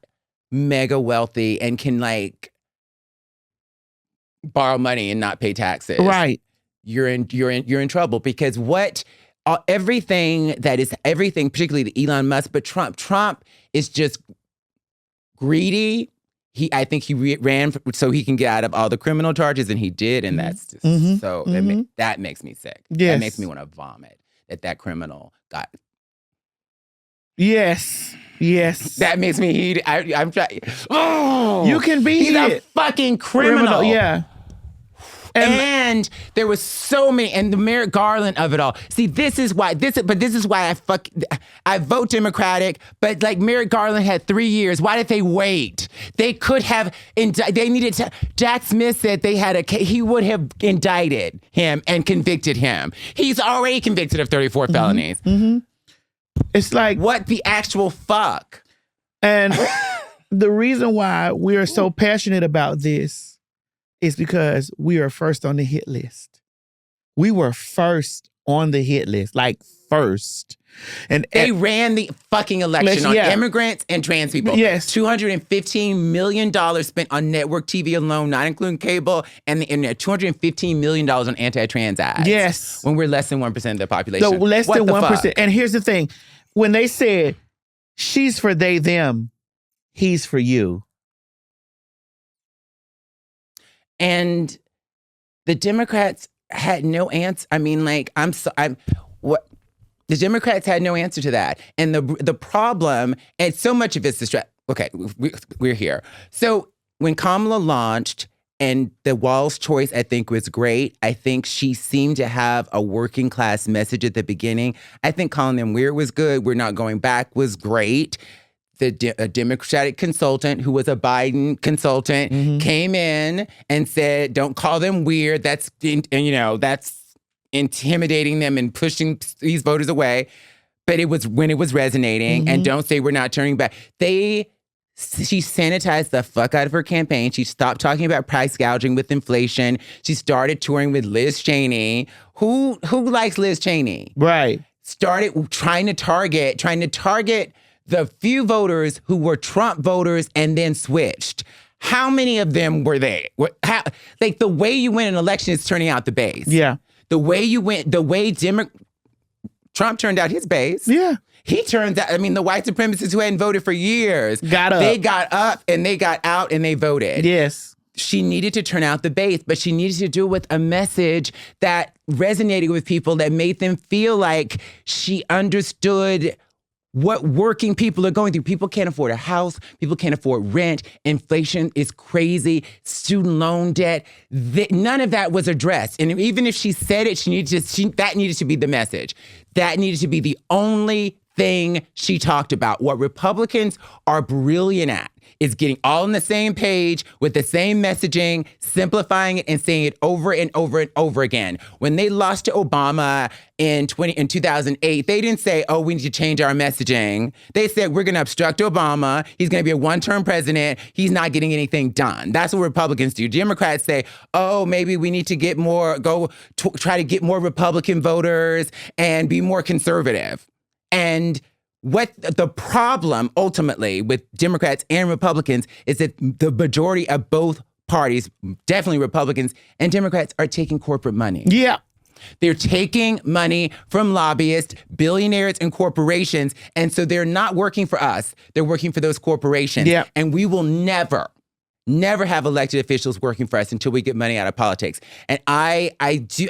B: mega wealthy and can borrow money and not pay taxes.
A: Right.
B: You're in trouble, because everything, particularly the Elon Musk, but Trump is just greedy. I think he ran so he can get out of all the criminal charges, and he did, and that's just that makes me sick.
A: Yes.
B: That makes me want to vomit. That criminal got.
A: Yes.
B: That makes me heat. I'm trying. Oh,
A: you can be
B: he's a fucking criminal.
A: Yeah.
B: And there was so many, and the Merrick Garland of it all. See, this is why I vote Democratic, but like Merrick Garland had 3 years. Why did they wait? They could have, they needed to, Jack Smith said he would have indicted him and convicted him. He's already convicted of 34 felonies.
A: Mm-hmm. It's like,
B: what the actual fuck?
A: And the reason why we are so passionate about this is because we are first on the hit list. We were first on the hit list, like first. And
B: they ran the fucking election on immigrants and trans people.
A: Yes.
B: $215 million spent on network TV alone, not including cable, and the internet. $215 million on anti-trans ads.
A: Yes.
B: When we're less than 1% of the population.
A: So less than 1%. And here's the thing. When they said, she's for they, them, he's for you. And
B: the Democrats had no answer. I mean, like, the Democrats had no answer to that. And the problem, and so much of it's okay, we're here. So when Kamala launched, and the Wall's choice, I think, was great. I think she seemed to have a working class message at the beginning. I think calling them weird was good. We're not going back was great. A Democratic consultant who was a Biden consultant came in and said, "Don't call them weird. That's intimidating them and pushing these voters away." But it was when it was resonating, and don't say we're not turning back. She sanitized the fuck out of her campaign. She stopped talking about price gouging with inflation. She started touring with Liz Cheney. Who likes Liz Cheney?
A: Right.
B: Started trying to target the few voters who were Trump voters and then switched. How many of them were they? Like the way you win an election is turning out the base.
A: Yeah.
B: Trump turned out his base.
A: Yeah.
B: He turns out, the white supremacists who hadn't voted for years. They got up and they got out and they voted.
A: Yes.
B: She needed to turn out the base, but she needed to do it with a message that resonated with people, that made them feel like she understood what working people are going through. People can't afford a house. People can't afford rent. Inflation is crazy. Student loan debt. None of that was addressed. And even if she said it, that needed to be the message. That needed to be the only thing she talked about. What Republicans are brilliant at is getting all on the same page with the same messaging, simplifying it, and saying it over and over and over again. When they lost to Obama in 2008, they didn't say, "Oh, we need to change our messaging." They said, "We're going to obstruct Obama. He's going to be a one-term president. He's not getting anything done." That's what Republicans do. Democrats say, "Oh, maybe we need to try to get more Republican voters and be more conservative." And what the problem ultimately with Democrats and Republicans is that the majority of both parties, definitely Republicans and Democrats, are taking corporate money.
A: Yeah.
B: They're taking money from lobbyists, billionaires, and corporations. And so they're not working for us. They're working for those corporations.
A: Yeah.
B: And we will never have elected officials working for us until we get money out of politics. And I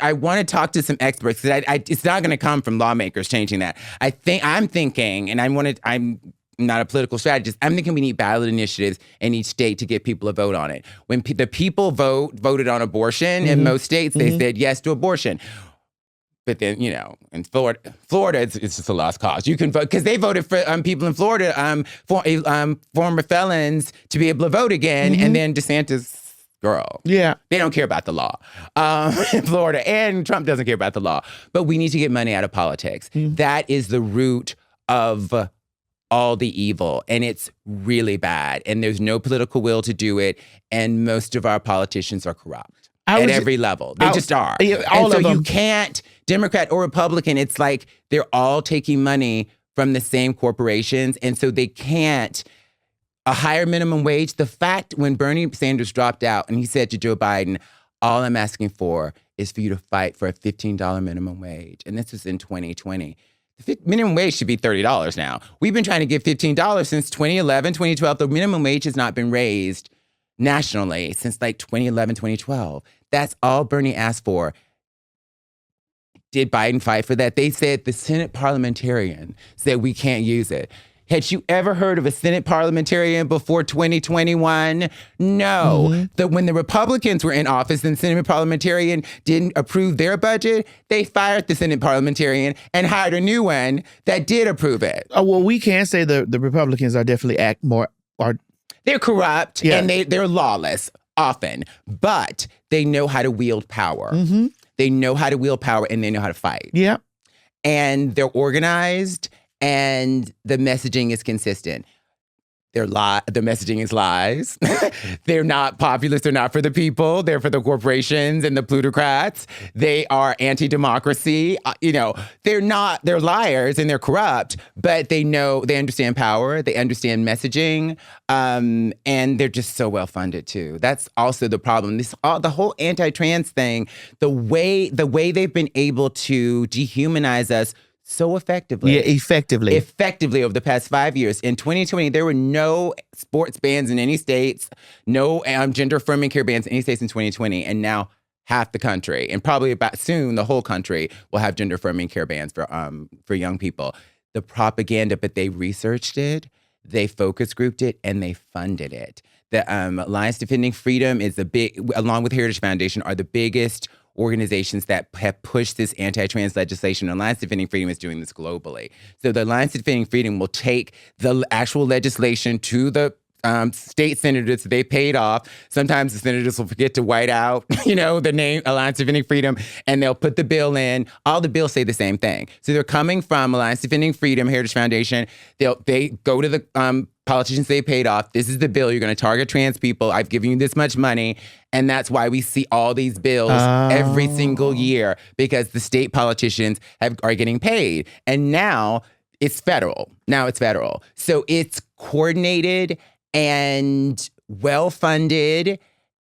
B: want to talk to some experts, because it's not going to come from lawmakers changing that. I'm thinking, and I'm not a political strategist, I'm thinking we need ballot initiatives in each state to get people to vote on it. When the people voted on abortion in most states, they said yes to abortion. But then, in Florida, it's just a lost cause. You can vote because they voted for people in Florida, former felons, to be able to vote again. And then DeSantis, girl, they don't care about the law in Florida, and Trump doesn't care about the law. But we need to get money out of politics. That is the root of all the evil, and it's really bad. And there's no political will to do it. And most of our politicians are corrupt. At every level. They just are.
A: All of them.
B: You can't, Democrat or Republican, it's like they're all taking money from the same corporations. And so they can't, a higher minimum wage. The fact when Bernie Sanders dropped out and he said to Joe Biden, "All I'm asking for is for you to fight for a $15 minimum wage." And this was in 2020. Minimum wage should be $30 now. We've been trying to get $15 since 2011, 2012. The minimum wage has not been raised nationally since like 2011, 2012. That's all Bernie asked for. Did Biden fight for that? They said the Senate parliamentarian said we can't use it. Had you ever heard of a Senate parliamentarian before 2021? No. When the Republicans were in office and the Senate parliamentarian didn't approve their budget, they fired the Senate parliamentarian and hired a new one that did approve it.
A: Oh, well, we can say the Republicans are definitely
B: They're corrupt and they're lawless often, but they know how to wield power. They know how to wield power and they know how to fight.
A: Yeah.
B: And they're organized and the messaging is consistent. The messaging is lies. They're not populist. They're not for the people. They're for the corporations and the plutocrats. They are anti-democracy. They're liars and they're corrupt, but they understand power. They understand messaging. And they're just so well funded too. That's also the problem. The whole anti-trans thing, the way they've been able to dehumanize us so effectively.
A: Yeah, effectively.
B: Effectively over the past 5 years. In 2020, there were no sports bans in any states, no gender-affirming care bans in any states in 2020. And now half the country, and probably about soon the whole country, will have gender-affirming care bans for young people. The propaganda, but they researched it, they focus grouped it, and they funded it. The Alliance Defending Freedom is along with Heritage Foundation, are the biggest organizations that have pushed this anti-trans legislation. Alliance Defending Freedom is doing this globally. So the Alliance Defending Freedom will take the actual legislation to the state senators they paid off. Sometimes the senators will forget to white out, the name Alliance Defending Freedom, and they'll put the bill in. All the bills say the same thing. So they're coming from Alliance Defending Freedom, Heritage Foundation. They go to the politicians they paid off. This is the bill. You're going to target trans people. I've given you this much money. And that's why we see all these bills every single year, because the state politicians are getting paid. And now it's federal. So it's coordinated and well-funded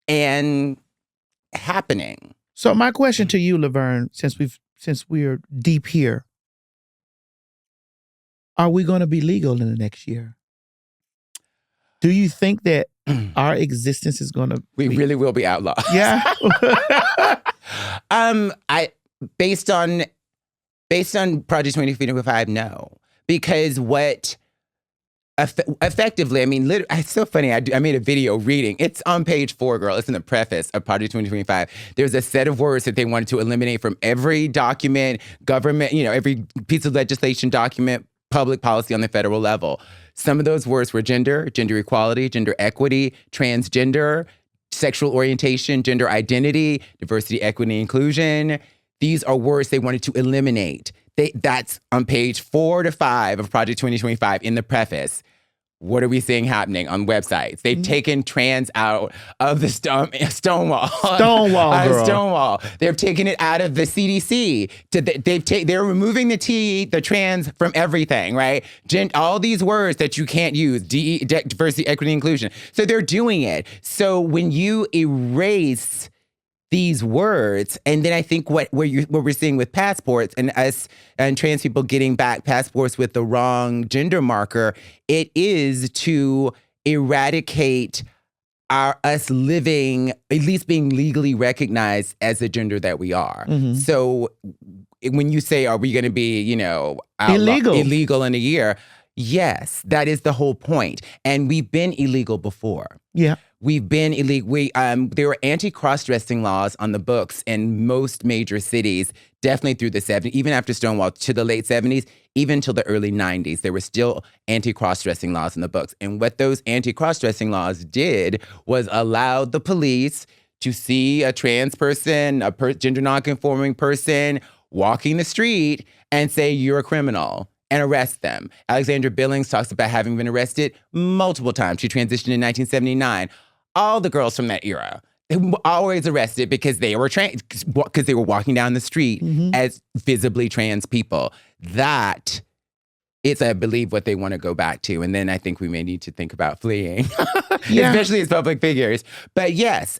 B: and happening.
A: So my question to you, Laverne, since we're deep here, are we going to be legal in the next year? Do you think that our existence is going to
B: We really will be outlaws.
A: Yeah.
B: Based on Project 2025, no. Because effectively, it's so funny. I made a video reading. It's on page 4, girl. It's in the preface of Project 2025. There's a set of words that they wanted to eliminate from every document, government, every piece of legislation document, public policy on the federal level. Some of those words were gender equality, gender equity, transgender, sexual orientation, gender identity, diversity, equity, inclusion. These are words they wanted to eliminate. That's on page 4 to 5 of Project 2025 in the preface. What are we seeing happening on websites? They've taken trans out of the Stonewall.
A: Girl.
B: Stonewall. They've taken it out of the CDC. They're removing the trans from everything, right? All these words that you can't use, diversity, equity, inclusion. So they're doing it. So when you erase these words, and then I think what we're seeing with passports and us and trans people getting back passports with the wrong gender marker, it is to eradicate us living, at least being legally recognized as the gender that we are. So when you say, are we going to be, illegal in a year? Yes, that is the whole point. And we've been illegal before.
A: Yeah.
B: We've been illegal. There were anti-cross-dressing laws on the books in most major cities, definitely through the 70s, even after Stonewall, to the late 70s, even till the early 90s. There were still anti-cross-dressing laws in the books. And what those anti-cross-dressing laws did was allow the police to see a trans person, gender nonconforming person walking the street and say, you're a criminal, and arrest them. Alexandra Billings talks about having been arrested multiple times. She transitioned in 1979. All the girls from that era, they were always arrested because they were trans, because they were walking down the street as visibly trans people. That is, I believe, what they want to go back to. And then I think we may need to think about fleeing, especially as public figures. But yes,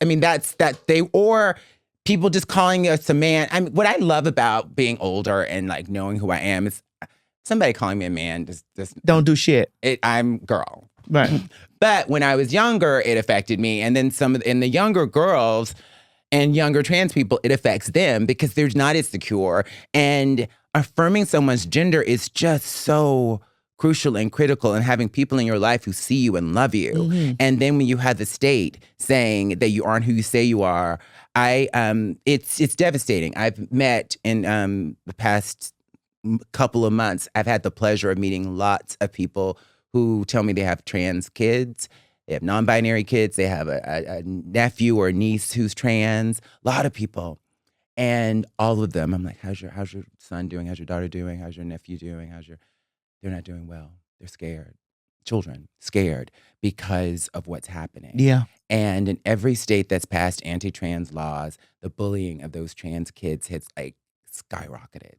B: or people just calling us a man. What I love about being older and like knowing who I am is somebody calling me a man just
A: Don't do shit.
B: I'm girl.
A: Right.
B: But when I was younger, it affected me. And then in the younger girls and younger trans people, it affects them because they're not as secure. And affirming someone's gender is just so crucial and critical, and having people in your life who see you and love you.
A: Mm-hmm.
B: And then when you have the state saying that you aren't who you say you are, it's devastating. I've met in the past couple of months, I've had the pleasure of meeting lots of people who tell me they have trans kids, they have non-binary kids, they have a nephew or a niece who's trans, a lot of people. And all of them, I'm like, how's your son doing? How's your daughter doing? How's your nephew doing? They're not doing well. They're scared. Children, scared because of what's happening.
A: Yeah.
B: And in every state that's passed anti-trans laws, the bullying of those trans kids has like skyrocketed.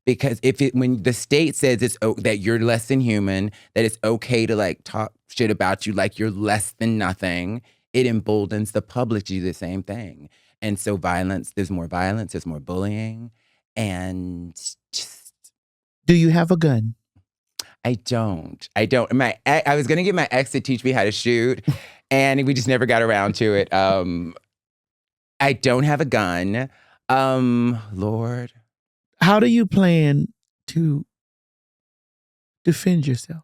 B: Because when the state says that you're less than human, that it's okay to like talk shit about you like you're less than nothing, it emboldens the public to do the same thing. And so there's more violence, there's more bullying, and just.
A: Do you have a gun?
B: I don't. I was gonna get my ex to teach me how to shoot, and we just never got around to it. I don't have a gun. Lord.
A: How do you plan to defend yourself?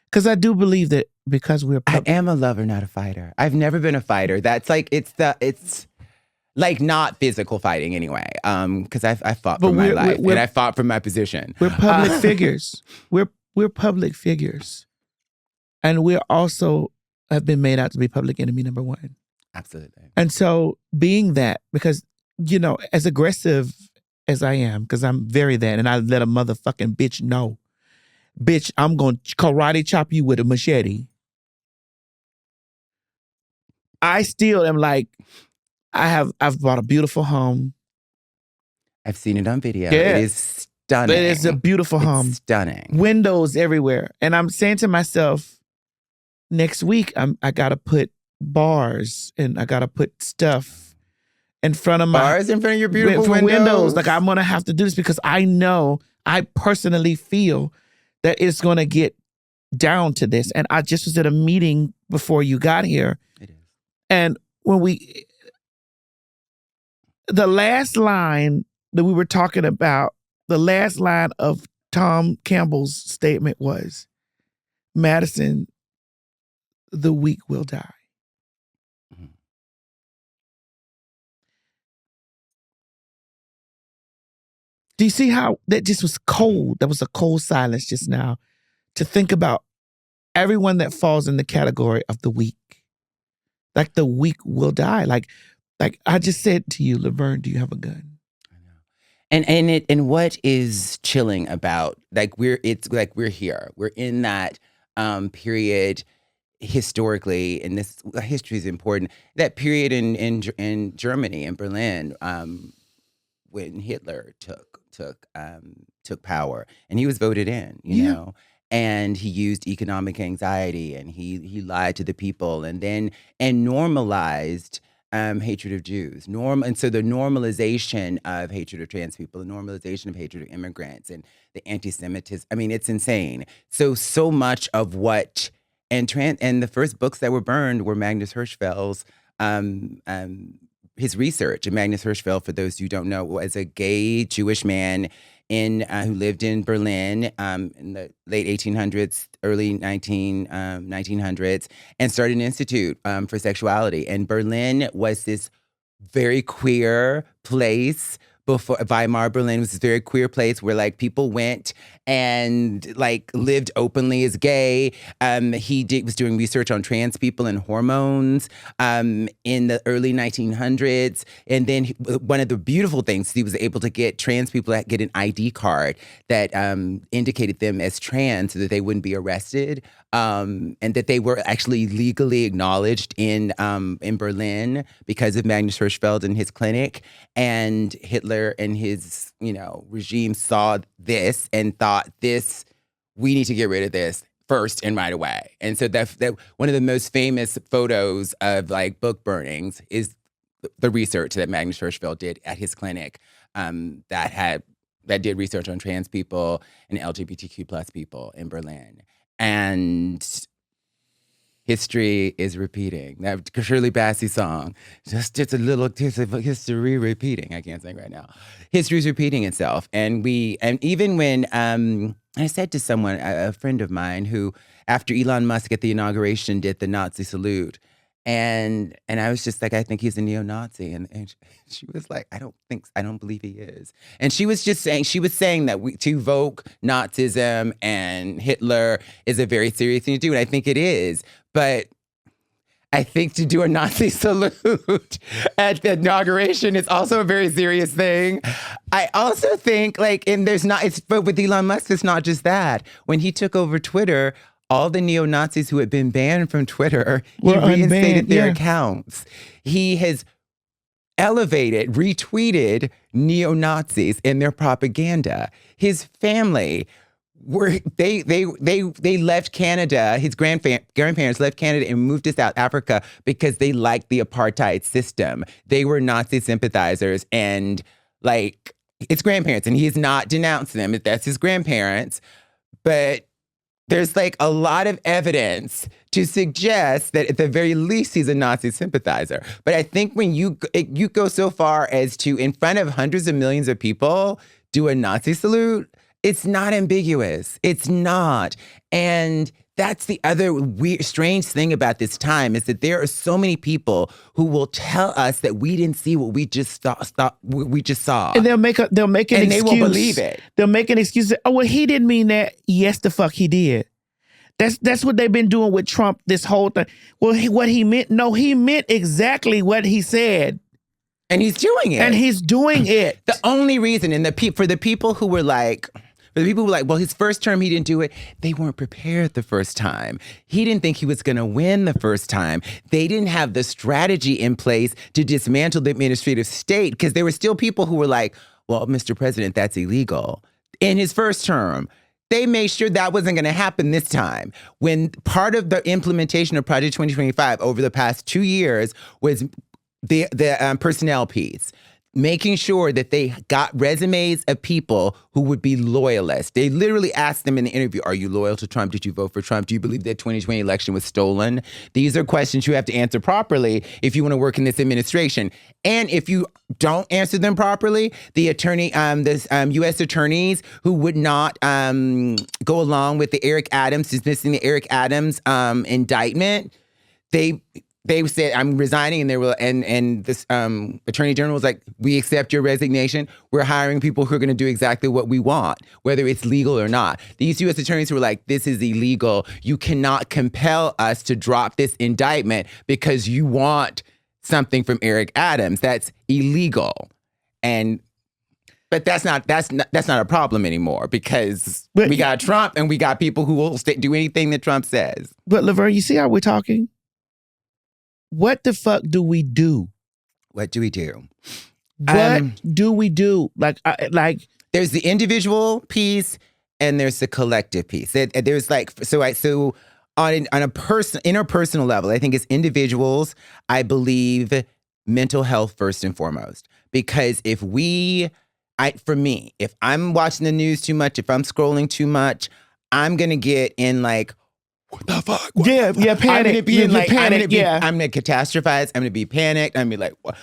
A: Because I do believe that because we're
B: I am a lover, not a fighter. I've never been a fighter. That's like it's like not physical fighting anyway. Because I fought for my life and I fought for my position.
A: We're public figures. We're public figures, and we're also have been made out to be public enemy number one.
B: Absolutely.
A: And so being that, because as aggressive as I am, because I'm very that, and I let a motherfucking bitch know, bitch, I'm gonna karate chop you with a machete. I still am like, I've bought a beautiful home.
B: I've seen it on video.
A: Yeah.
B: It is stunning.
A: It is a beautiful home.
B: Stunning.
A: Windows everywhere. And I'm saying to myself, next week I gotta put bars and I gotta put stuff in front of
B: bars in front of your beautiful windows.
A: Like I'm gonna have to do this because I know, I personally feel that it's gonna get down to this. And I just was at a meeting before you got here.
B: It is.
A: And when the last line that we were talking about, the last line of Tom Campbell's statement was, Madison, the weak will die.
B: Mm-hmm.
A: Do you see how that just was cold? That was a cold silence just now to think about everyone that falls in the category of the weak. Like the weak will die. Like I just said to you, Laverne, do you have a gun?
B: I know. And what is chilling about we're here. We're in that period historically, and this history is important. That period in Germany, in Berlin, when Hitler took power, and he was voted in, you know, and he used economic anxiety, and he lied to the people, and normalized hatred of Jews. And so the normalization of hatred of trans people, the normalization of hatred of immigrants, and the anti-Semitism. I mean, it's insane. So much of what and the first books that were burned were Magnus Hirschfeld's. His research. And Magnus Hirschfeld, for those who don't know, was a gay Jewish man who lived in Berlin in the late 1800s, early 1900s, and started an institute for sexuality. And Berlin was this very queer place. Before Weimar, Berlin was this very queer place where like people went and like lived openly as gay. He was doing research on trans people and hormones in the early 1900s. And then one of the beautiful things, he was able to get trans people to get an ID card that indicated them as trans so that they wouldn't be arrested. And that they were actually legally acknowledged in Berlin because of Magnus Hirschfeld and his clinic. And Hitler and his, regime saw this and thought, we need to get rid of this first and right away. And so that one of the most famous photos of like book burnings is the research that Magnus Hirschfeld did at his clinic that had that did research on trans people and LGBTQ plus people in Berlin. And history is repeating. That Shirley Bassey song, just a little taste of history repeating. I can't sing right now. History is repeating itself. And even when I said to someone, a friend of mine who, after Elon Musk at the inauguration did the Nazi salute, and I was just like, I think he's a neo-Nazi. And she was like, I don't believe he is. And she was saying that to evoke Nazism and Hitler is a very serious thing to do. And I think it is. But I think to do a Nazi salute at the inauguration is also a very serious thing. I also think but with Elon Musk, it's not just that. When he took over Twitter, all the neo-Nazis who had been banned from Twitter, he reinstated their accounts. He has elevated, retweeted neo-Nazis in their propaganda. His family they left Canada. His grandparents left Canada and moved to South Africa because they liked the apartheid system. They were Nazi sympathizers, and his grandparents, and he has not denounced them. That's his grandparents, but there's a lot of evidence to suggest that at the very least he's a Nazi sympathizer. But I think when you go so far as to, in front of hundreds of millions of people, do a Nazi salute, it's not ambiguous. It's not. And that's the other weird, strange thing about this time, is that there are so many people who will tell us that we didn't see what we just saw.
A: And they'll make an excuse.
B: And they won't believe it.
A: They'll make an excuse. Oh, well, he didn't mean that. Yes, the fuck he did. That's what they've been doing with Trump this whole time. Well, what he meant, no, he meant exactly what he said.
B: And he's doing it. The only reason, for the people who were like, well, his first term, he didn't do it. They weren't prepared the first time. He didn't think he was going to win the first time. They didn't have the strategy in place to dismantle the administrative state, because there were still people who were like, well, Mr. President, that's illegal. In his first term, they made sure that wasn't going to happen this time. When part of the implementation of Project 2025 over the past 2 years was the personnel piece, making sure that they got resumes of people who would be loyalists. They literally asked them in the interview, are you loyal to Trump? Did you vote for Trump? Do you believe that 2020 election was stolen? These are questions you have to answer properly if you want to work in this administration. And if you don't answer them properly, the U.S. attorneys who would not go along with the dismissing the Eric Adams indictment, they said, I'm resigning, and this attorney general was like, we accept your resignation. We're hiring people who are going to do exactly what we want, whether it's legal or not. These U.S. attorneys were like, this is illegal. You cannot compel us to drop this indictment because you want something from Eric Adams. That's illegal. But that's not a problem anymore, because we got Trump and we got people who will do anything that Trump says.
A: But Laverne, you see how we're talking? What the fuck do we do?
B: What do we do?
A: What do we do?
B: There's the individual piece and there's the collective piece. There's on a interpersonal level, I think as individuals, I believe mental health first and foremost. Because if I'm watching the news too much, if I'm scrolling too much, I'm gonna get in what the fuck?
A: Yeah, panic.
B: I'm gonna be
A: I'm
B: gonna catastrophize. I'm gonna be panicked. I'm gonna be like, what?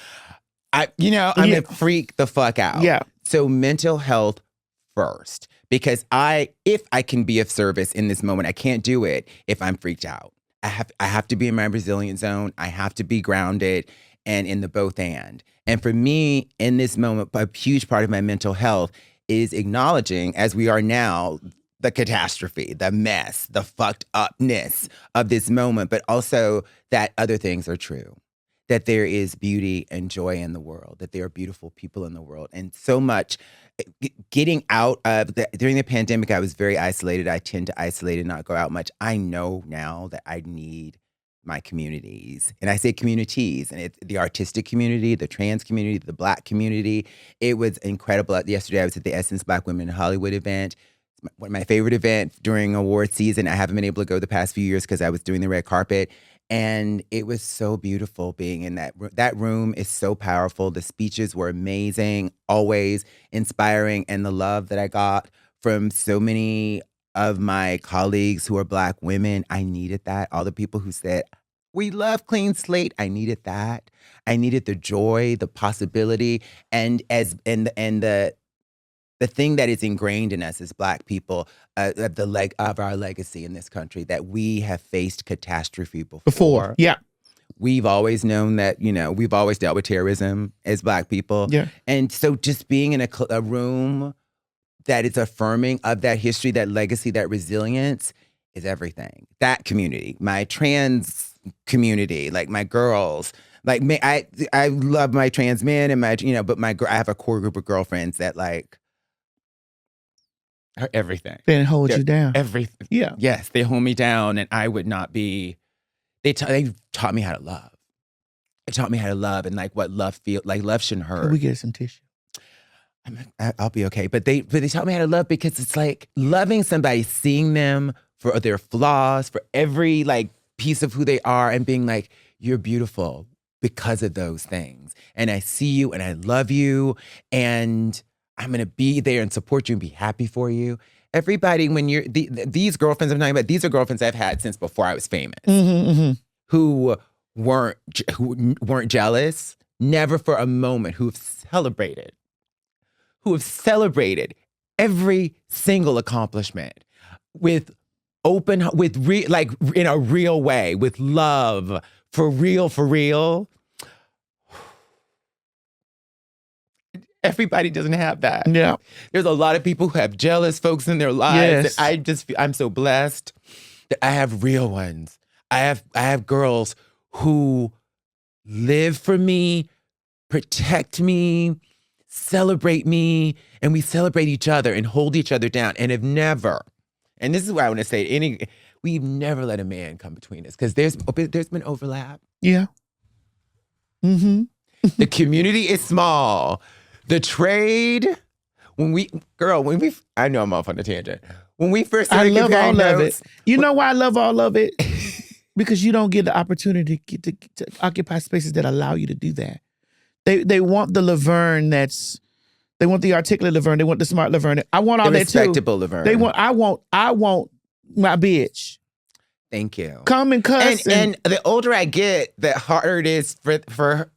B: I'm gonna freak the fuck out.
A: Yeah.
B: So mental health first, because if I can be of service in this moment, I can't do it if I'm freaked out. I have to be in my resilient zone. I have to be grounded and in the both and. And for me, in this moment, a huge part of my mental health is acknowledging, as we are now, the catastrophe, the mess, the fucked upness of this moment, but also that other things are true, that there is beauty and joy in the world, that there are beautiful people in the world. And so much getting out of during the pandemic, I was very isolated. I tend to isolate and not go out much. I know now that I need my communities. And I say communities, and it's the artistic community, the trans community, the Black community. It was incredible. Yesterday, I was at the Essence Black Women in Hollywood event. One of my favorite events during award season. I haven't been able to go the past few years because I was doing the red carpet. And it was so beautiful being in that room is so powerful. The speeches were amazing, always inspiring. And the love that I got from so many of my colleagues who are Black women, I needed that. All the people who said, we love Clean Slate, I needed that. I needed the joy, the possibility, and the thing that is ingrained in us as Black people, of our legacy in this country, that we have faced catastrophe before.
A: Yeah.
B: We've always known that, we've always dealt with terrorism as Black people.
A: Yeah.
B: And so just being in a room that is affirming of that history, that legacy, that resilience is everything. That community, my trans community, like my girls, like I love my trans men and but I have a core group of girlfriends that like, are everything.
A: They didn't hold you down.
B: Everything.
A: Yeah.
B: Yes, they hold me down, and I would not be. They taught me how to love. They taught me how to love and like what love feels like. Love shouldn't hurt.
A: Can we get some tissue?
B: I'll be okay. But they taught me how to love because it's like loving somebody, seeing them for their flaws, for every like piece of who they are, and being like, you're beautiful because of those things. And I see you, and I love you, and I'm going to be there and support you and be happy for you. Everybody, when you're, these girlfriends I'm talking about, these are girlfriends I've had since before I was famous, who weren't jealous, never for a moment, who have celebrated every single accomplishment with in a real way, with love, for real. Everybody doesn't have that.
A: Yeah.
B: There's a lot of people who have jealous folks in their lives.
A: Yes.
B: And I'm so blessed that I have real ones. I have girls who live for me, protect me, celebrate me, and we celebrate each other and hold each other down, and have never, and this is what I want to say, we've never let a man come between us, because there's been overlap.
A: Yeah. Mm-hmm.
B: The community is small. The trade, I know I'm off on a tangent. When we first started comparing notes,
A: I love all of it. You know why I love all of it? Because you don't get the opportunity to occupy spaces that allow you to do that. They want the Laverne they want the articulate Laverne, they want the smart Laverne. I want all
B: the
A: that too.
B: respectable Laverne.
A: I want my bitch.
B: Thank you.
A: Come and cuss.
B: And the older I get, the harder it is for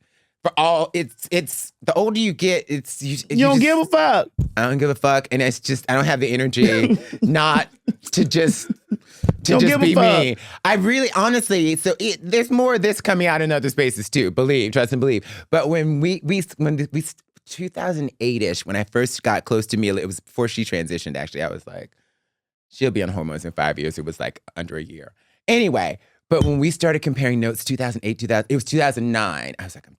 B: all, it's the older you get, you
A: don't give a fuck.
B: I don't give a fuck, and it's just I don't have the energy not to just be me. I really, honestly, so there's more of this coming out in other spaces too. Trust and believe. But when we 2008ish, when I first got close to Mila, it was before she transitioned. Actually, I was like, she'll be on hormones in 5 years. It was like under a year. Anyway. But when we started comparing notes, 2008, it was 2009. I was like, I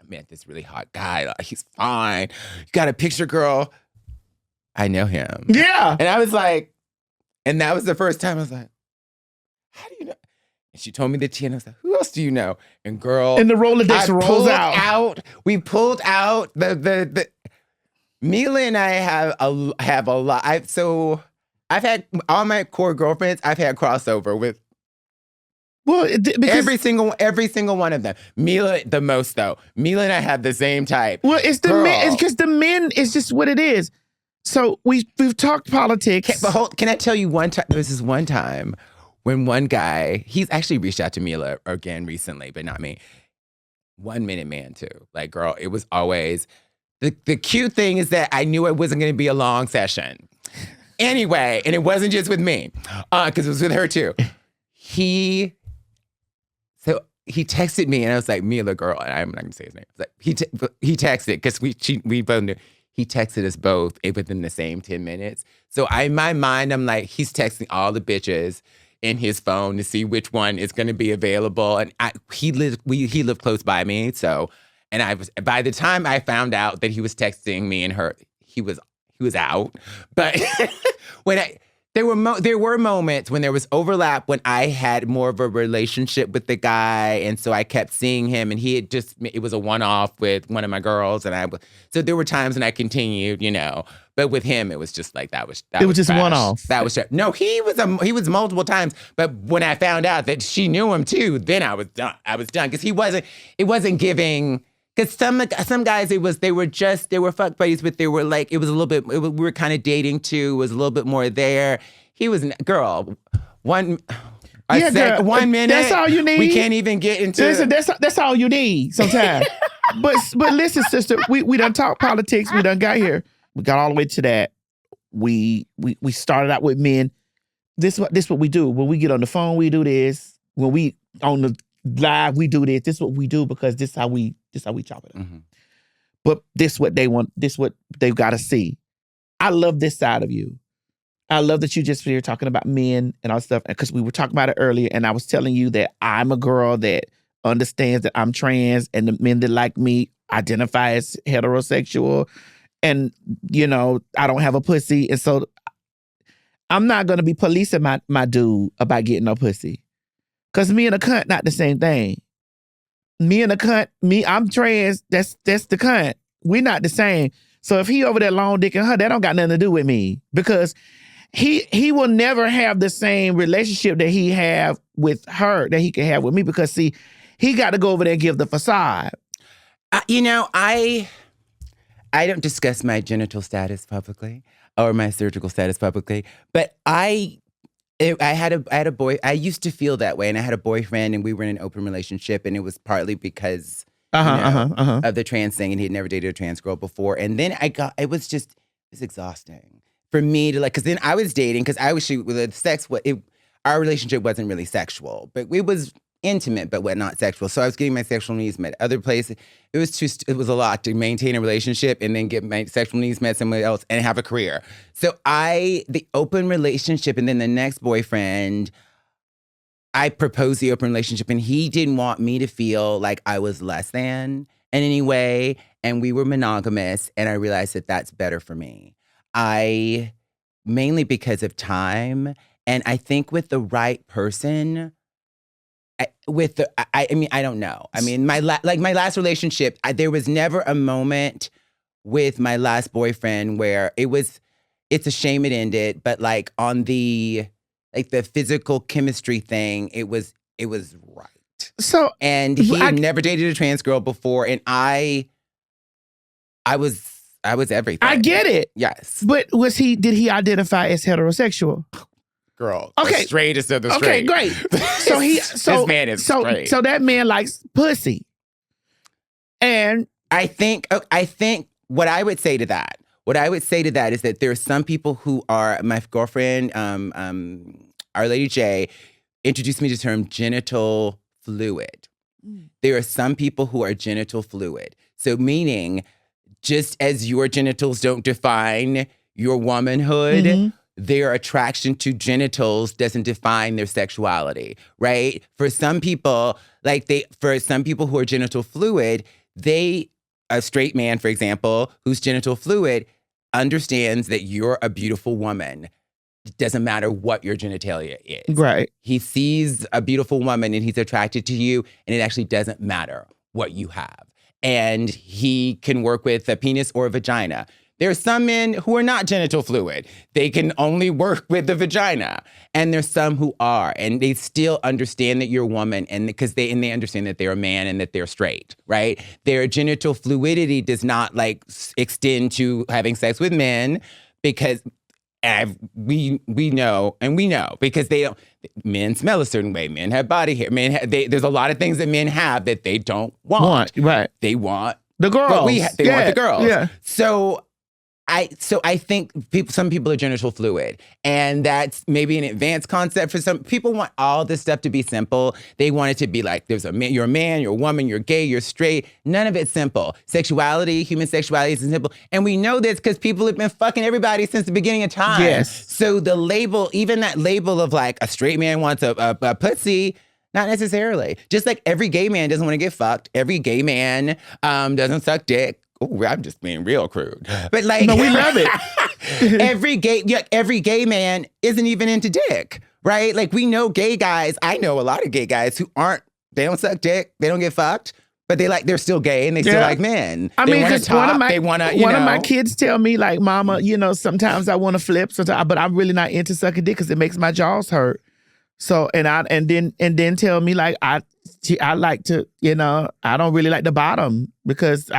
B: met this really hot guy. Like, he's fine. You got a picture, girl. I know him.
A: Yeah.
B: And I was like, and that was the first time I was like, how do you know? And she told me the tea, and I was like, who else do you know? And girl.
A: And the Rolodex rolls out.
B: We pulled out the Mila and I have a lot. I've had all my core girlfriends, I've had crossover with.
A: Well,
B: every single one of them. Mila the most though. Mila and I have the same type.
A: Well, it's the men. It's because the men is just what it is. So we've talked politics.
B: Can I tell you one time? This is one time when one guy, he's actually reached out to Mila again recently, but not me. 1 minute man too. Like, girl, it was always the cute thing is that I knew it wasn't going to be a long session. Anyway, and it wasn't just with me, because it was with her too. So he texted me, and I was like, Mila, girl, and I'm not gonna say his name. Like, he texted because we both knew. He texted us both within the same 10 minutes. So in my mind, I'm like, he's texting all the bitches in his phone to see which one is gonna be available. And he lived close by me, so by the time I found out that he was texting me and her, he was out. But There were moments when there was overlap when I had more of a relationship with the guy, and so I kept seeing him, and it was a one-off with one of my girls, so there were times when I continued, but with him it was just like that was
A: just
B: trash.
A: one-off.
B: That was trash. No, he was multiple times, but when I found out that she knew him too, then I was done. Because it wasn't giving. Because some guys, they were fuck buddies, but they were like, it was a little bit, we were kind of dating too, was a little bit more there. He was, girl, 1 minute.
A: That's all you need.
B: We can't even get into.
A: Listen, that's all you need sometimes. but listen, sister, we done talked politics. We done got here. We got all the way to that. We started out with men. This what we do. When we get on the phone, we do this. When we on the live, we do this. This is what we do because this how we chop it up.
B: Mm-hmm.
A: But this what they want. This what they've got to see. I love this side of you. I love that you just here talking about men and all stuff. Because we were talking about it earlier, and I was telling you that I'm a girl that understands that I'm trans, and the men that like me identify as heterosexual, and I don't have a pussy, and so I'm not gonna be policing my dude about getting no pussy. Cause me and a cunt not the same thing. Me and a cunt, I'm trans, that's the cunt. We're not the same. So if he over there long dick and her, that don't got nothing to do with me. Because he will never have the same relationship that he have with her that he can have with me. Because see, he got to go over there and give the facade.
B: I don't discuss my genital status publicly or my surgical status publicly, but I had a boy. I used to feel that way, and I had a boyfriend, and we were in an open relationship, and it was partly because of the trans thing, and he had never dated a trans girl before. And then it was exhausting for me to because then I was dating because I was shooting with sex. Our relationship wasn't really sexual, but it was intimate, but not sexual. So I was getting my sexual needs met other places. It was a lot to maintain a relationship and then get my sexual needs met somewhere else and have a career. So the open relationship, and then the next boyfriend, I proposed the open relationship, and he didn't want me to feel like I was less than in any way. And we were monogamous, and I realized that that's better for me. Mainly because of time. And I think with the right person, I don't know. I mean, my last relationship, there was never a moment with my last boyfriend where it's a shame it ended, but like on the physical chemistry thing, it was right.
A: So,
B: and he had never dated a trans girl before, and I was everything.
A: I get it.
B: Yes.
A: But did he identify as heterosexual?
B: Girl,
A: okay,
B: the straightest of the straight.
A: Okay, great. So
B: this man is straight.
A: So that man likes pussy, and
B: I think what I would say to that is that there are some people who are. My girlfriend, Our Lady J, introduced me to the term genital fluid. There are some people who are genital fluid. So meaning, just as your genitals don't define your womanhood. Their attraction to genitals doesn't define their sexuality, right? For some people, who are genital fluid, a straight man, for example, who's genital fluid, understands that you're a beautiful woman. It doesn't matter what your genitalia is.
A: Right.
B: He sees a beautiful woman and he's attracted to you, and it actually doesn't matter what you have. And he can work with a penis or a vagina. There are some men who are not genital fluid. They can only work with the vagina. And there's some who are, and they still understand that you're a woman, and they understand that they're a man and that they're straight, right? Their genital fluidity does not extend to having sex with men, because we know because they don't. Men smell a certain way. Men have body hair. There's a lot of things that men have that they don't want.
A: Right.
B: They want
A: the girls.
B: They want the girls.
A: Yeah.
B: So I think some people are genital fluid, and that's maybe an advanced concept for some people. Want all this stuff to be simple. They want it to be like you're a man, you're a woman, you're gay, you're straight. None of it's simple. Sexuality, human sexuality isn't simple, and we know this because people have been fucking everybody since the beginning of time.
A: Yes.
B: So the label, even that label of like a straight man wants a pussy. Not necessarily. Just like every gay man doesn't want to get fucked. Every gay man doesn't suck dick. Oh, I'm just being real crude. But
A: no, we love it.
B: every gay man isn't even into dick, right? Like we know gay guys. I know a lot of gay guys who they don't suck dick, they don't get fucked, but they're still gay and they still like men.
A: I mean, because one of my kids tell me like, Mama, sometimes I want to flip, but I'm really not into sucking dick because it makes my jaws hurt. So and then tell me like I like to, I don't really like the bottom because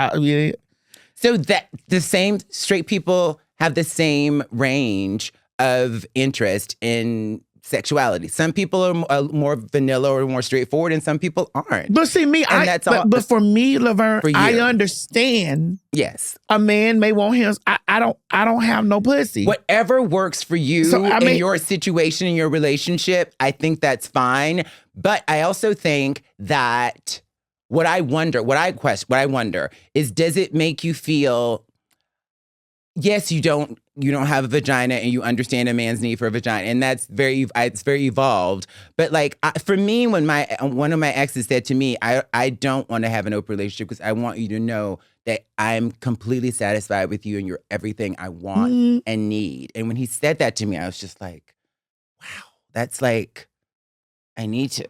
B: So that the same straight people have the same range of interest in sexuality. Some people are more vanilla or more straightforward, and some people aren't.
A: But see, but for me, Laverne, I understand.
B: Yes,
A: a man may want him. I don't have no pussy.
B: Whatever works for you in your situation, in your relationship, I think that's fine. But I also think that what I wonder is, does it make you feel? Yes, you don't have a vagina and you understand a man's need for a vagina, and it's very evolved. But like for me, when one of my exes said to me, I don't want to have an open relationship because I want you to know that I'm completely satisfied with you and you're everything I want and need. And when he said that to me, I was just like, wow, that's like, I needed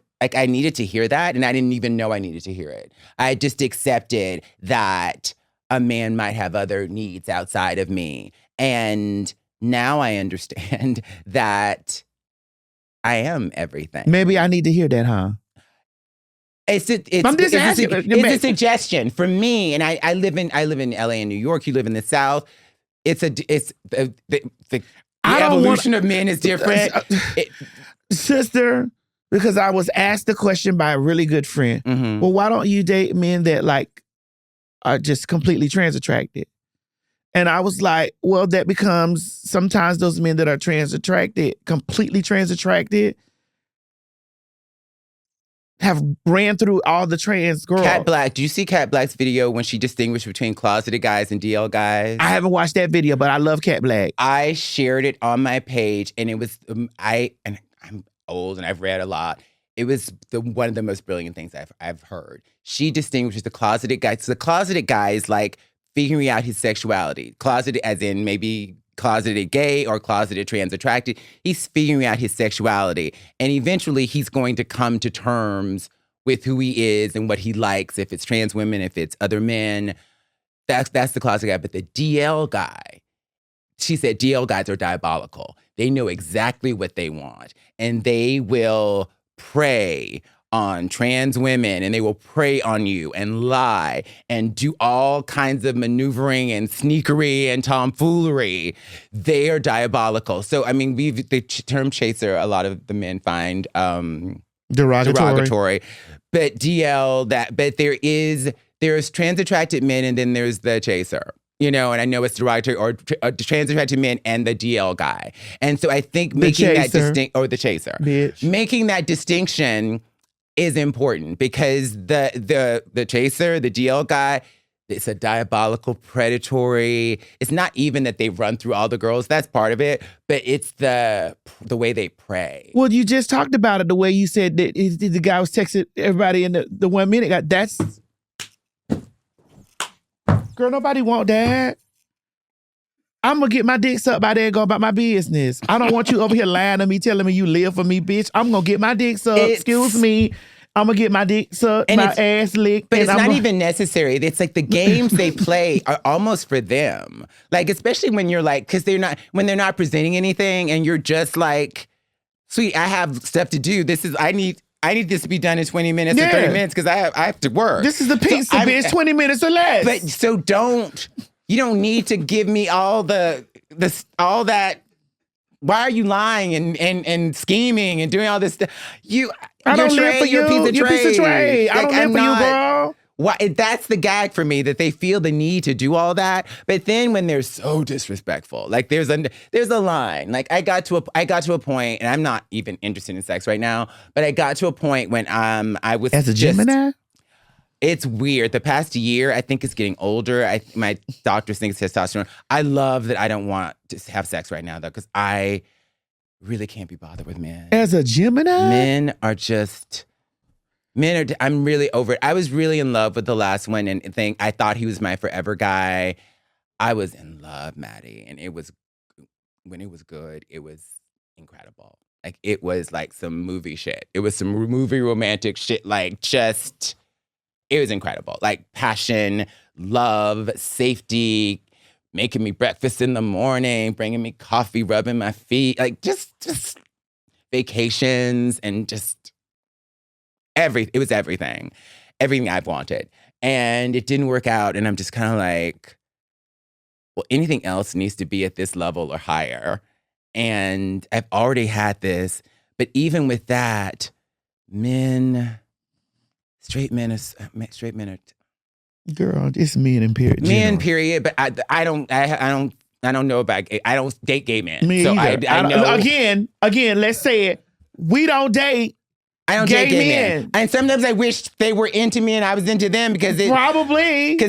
B: to hear that, and I didn't even know I needed to hear it. I just accepted that a man might have other needs outside of me. And now I understand that I am everything.
A: Maybe I need to hear that, huh?
B: It's a suggestion for me. And I live in LA and New York. You live in the South. The evolution of men is different.
A: Sister, because I was asked the question by a really good friend. Mm-hmm. Well, why don't you date men that like are just completely trans attracted? And I was like, well, that becomes sometimes those men that are trans attracted, completely trans attracted, have ran through all the trans girls.
B: Kat Black, do you see Kat Black's video when she distinguished between closeted guys and DL guys?
A: I haven't watched that video, but I love Kat Black.
B: I shared it on my page, and it was and I'm old and I've read a lot. It was one of the most brilliant things I've heard. She distinguishes the closeted guy. So the closeted guy is like figuring out his sexuality. Closeted as in maybe closeted gay or closeted trans attracted. He's figuring out his sexuality. And eventually he's going to come to terms with who he is and what he likes, if it's trans women, if it's other men. That's the closeted guy. But the DL guy, she said DL guys are diabolical. They know exactly what they want. And they will prey on trans women, and they will prey on you and lie and do all kinds of maneuvering and sneakery and tomfoolery. They are diabolical. So, I mean, the term chaser, a lot of the men find derogatory. But there's trans attracted men, and then there's the chaser. And I know it's derogatory, or trans attracted men and the DL guy. And so I think making that the chaser, bitch. Making that distinction is important, because the chaser, the DL guy, it's a diabolical, predatory. It's not even that they run through all the girls. That's part of it, but it's the way they prey.
A: Well, you just talked about it. The way you said that the guy was texting everybody in the 1 minute. That's. Girl, nobody want that. I'm going to get my dick sucked by there and go about my business. I don't want you over here lying to me, telling me you live for me, bitch. I'm going to get my dick sucked. Excuse me. I'm going to get my dick sucked, my ass licked.
B: But it's not even necessary. It's like the games they play are almost for them. Like, especially when you're like, because when they're not presenting anything and you're just like, sweet, I have stuff to do. I need this to be done in 20 minutes or 30 minutes because I have to work.
A: This is the pizza, bitch, 20 minutes or less.
B: But so you don't need to give me all all that. Why are you lying and scheming and doing all this stuff?
A: I don't live for you. You're a piece of trade. I don't live for you, girl.
B: Why, that's the gag for me, that they feel the need to do all that. But then when they're so disrespectful, like there's a line. Like I got to a point, and I'm not even interested in sex right now, but I got to a point when I was
A: as a Gemini.
B: It's weird. The past year, I think it's getting older. My doctors think it's testosterone. I love that I don't want to have sex right now, though, because I really can't be bothered with men.
A: As a Gemini?
B: I'm really over it. I was really in love with the last one and I thought he was my forever guy. I was in love, Maddie, and it was when it was good, it was incredible. Like, it was like some movie shit. It was some movie romantic shit. Like, just, it was incredible. Like, passion, love, safety, making me breakfast in the morning, bringing me coffee, rubbing my feet. Like, just vacations and just it was everything I've wanted. And it didn't work out. And I'm just kind of like, well, anything else needs to be at this level or higher. And I've already had this. But even with that, straight men are
A: Girl, it's men in period.
B: men, period. But I don't know about I don't date gay men.
A: Me
B: so
A: either.
B: I know.
A: Again, let's say it. We don't date.
B: I don't date gay men. And sometimes I wish they were into me and I was into them because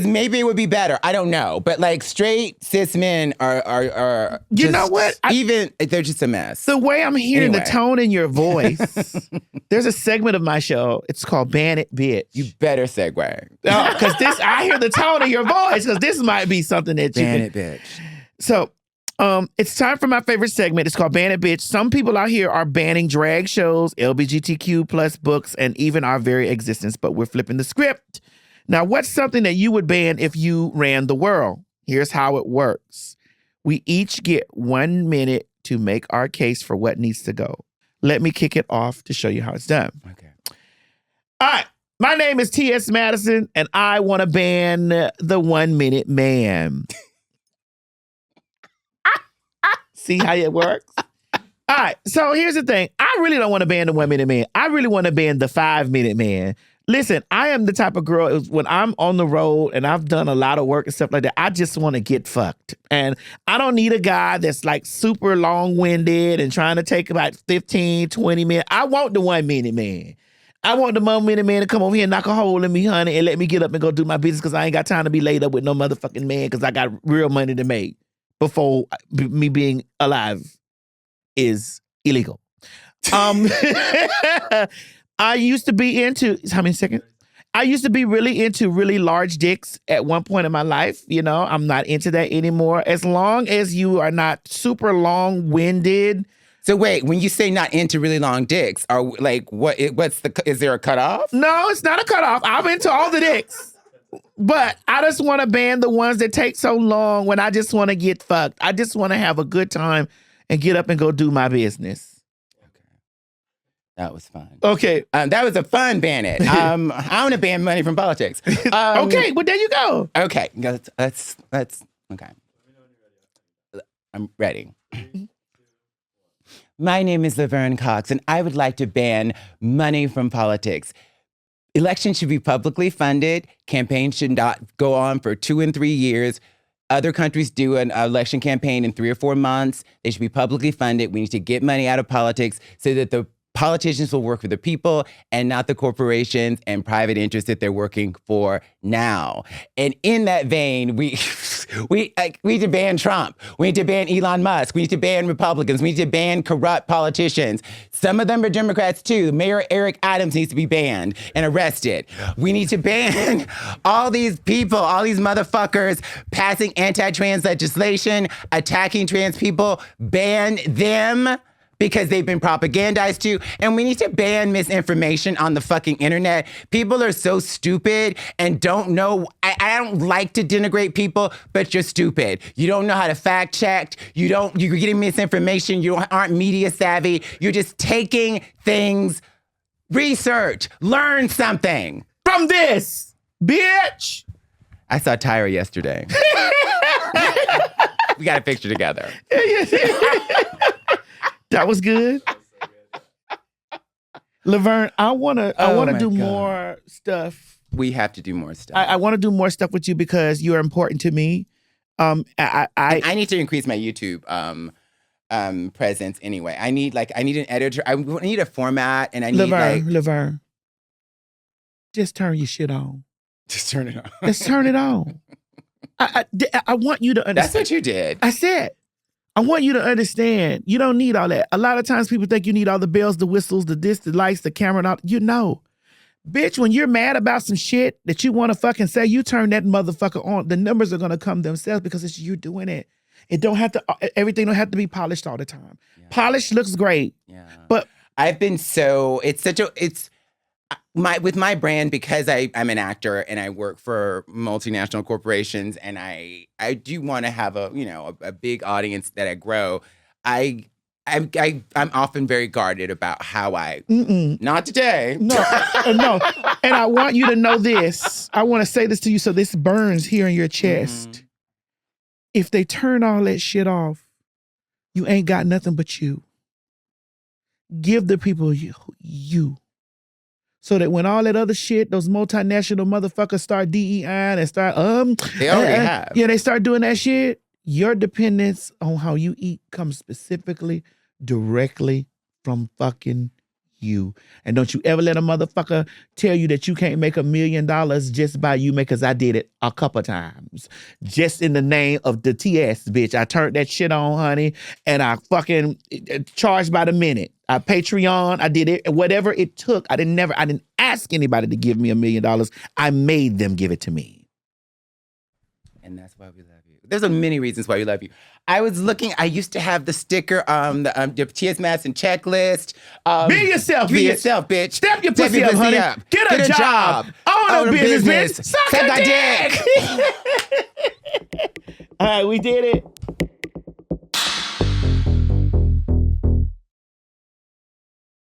B: maybe it would be better. I don't know. But like straight cis men are
A: you know what?
B: They're just a mess.
A: The way I'm hearing the tone in your voice, there's a segment of my show. It's called Ban It Bitch.
B: You better segue.
A: Because I hear the tone in your voice because this might be something that you
B: Ban It Bitch.
A: So it's time for my favorite segment. It's called Ban It Bitch. Some people out here are banning drag shows, LGBTQ plus books, and even our very existence, but we're flipping the script. Now, what's something that you would ban if you ran the world? Here's how it works. We each get 1 minute to make our case for what needs to go. Let me kick it off to show you how it's done.
B: Okay.
A: All right. My name is T.S. Madison, and I want to ban the 1 minute man. See how it works? All right. So here's the thing. I really don't want to ban the 1 minute man. I really want to ban the 5 minute man. Listen, I am the type of girl, when I'm on the road and I've done a lot of work and stuff like that, I just want to get fucked. And I don't need a guy that's like super long-winded and trying to take about 15, 20 minutes. I want the 1 minute man. I want the 1 minute man to come over here and knock a hole in me, honey, and let me get up and go do my business because I ain't got time to be laid up with no motherfucking man because I got real money to make before me being alive is illegal. I used to be into, how many seconds? I used to be really into really large dicks at one point in my life. You know, I'm not into that anymore. As long as you are not super long-winded.
B: So wait, when you say not into really long dicks, are like is there a cutoff?
A: No, it's not a cutoff. I'm into all the dicks. But I just want to ban the ones that take so long when I just want to get fucked. I just want to have a good time and get up and go do my business.
B: Okay. That was fun.
A: Okay.
B: That was a fun ban it. I want to ban money from politics.
A: Okay, well, there you go.
B: Okay. Let's okay. I'm ready. My name is Laverne Cox, and I would like to ban money from politics. Elections should be publicly funded. Campaigns should not go on for 2 and 3 years. Other countries do an election campaign in 3 or 4 months. They should be publicly funded. We need to get money out of politics so that the politicians will work for the people and not the corporations and private interests that they're working for now. And in that vein, we need to ban Trump. We need to ban Elon Musk. We need to ban Republicans. We need to ban corrupt politicians. Some of them are Democrats too. Mayor Eric Adams needs to be banned and arrested. We need to ban all these people, all these motherfuckers passing anti-trans legislation, attacking trans people, ban them. Because they've been propagandized to. And we need to ban misinformation on the fucking internet. People are so stupid and don't know. I don't like to denigrate people, but you're stupid. You don't know how to fact check. You're getting misinformation. You aren't media savvy. You're just taking things, research, learn something.
A: From this, bitch.
B: I saw Tyra yesterday. We got a picture together.
A: That was good. Laverne, I wanna do more stuff.
B: We have to do more stuff.
A: I want to do more stuff with you because you're important to me.
B: I need to increase my YouTube presence anyway. I need an editor. I need a format, and I need
A: Laverne. Just turn your shit on.
B: Just turn it on.
A: Just turn it on. I want you to understand.
B: That's what you did.
A: I said. I want you to understand, you don't need all that. A lot of times people think you need all the bells, the whistles, the this, the lights, the camera, and all. You know. Bitch, when you're mad about some shit that you want to fucking say, you turn that motherfucker on. The numbers are going to come themselves because it's you doing it. Everything don't have to be polished all the time.
B: Yeah.
A: Polish looks great.
B: Yeah.
A: But
B: I've been with my brand, because I'm an actor and I work for multinational corporations, and I do want to have a big audience that I grow. I'm often very guarded about how not today.
A: No. And I want you to know this. I want to say this to you so this burns here in your chest.
B: Mm-hmm.
A: If they turn all that shit off, you ain't got nothing but you. Give the people you. So that when all that other shit, those multinational motherfuckers start DEIing and start
B: they already have.
A: Yeah, they start doing that shit. Your dependence on how you eat comes specifically directly from fucking you. And don't you ever let a motherfucker tell you that you can't make $1 million just by you, because I did it a couple times. Just in the name of the TS, bitch. I turned that shit on, honey, and I fucking charged by the minute. I Patreon, I did it, whatever it took. I didn't ask anybody to give me $1 million. I made them give it to me.
B: And that's why we love you. There's many reasons why we love you. I used to have the sticker, the T.S. Madison checklist.
A: Be yourself,
B: Be
A: bitch.
B: yourself, bitch.
A: Step your pussy up, honey. Get a job. Own a business, bitch. Suck a dick. All right, we did it.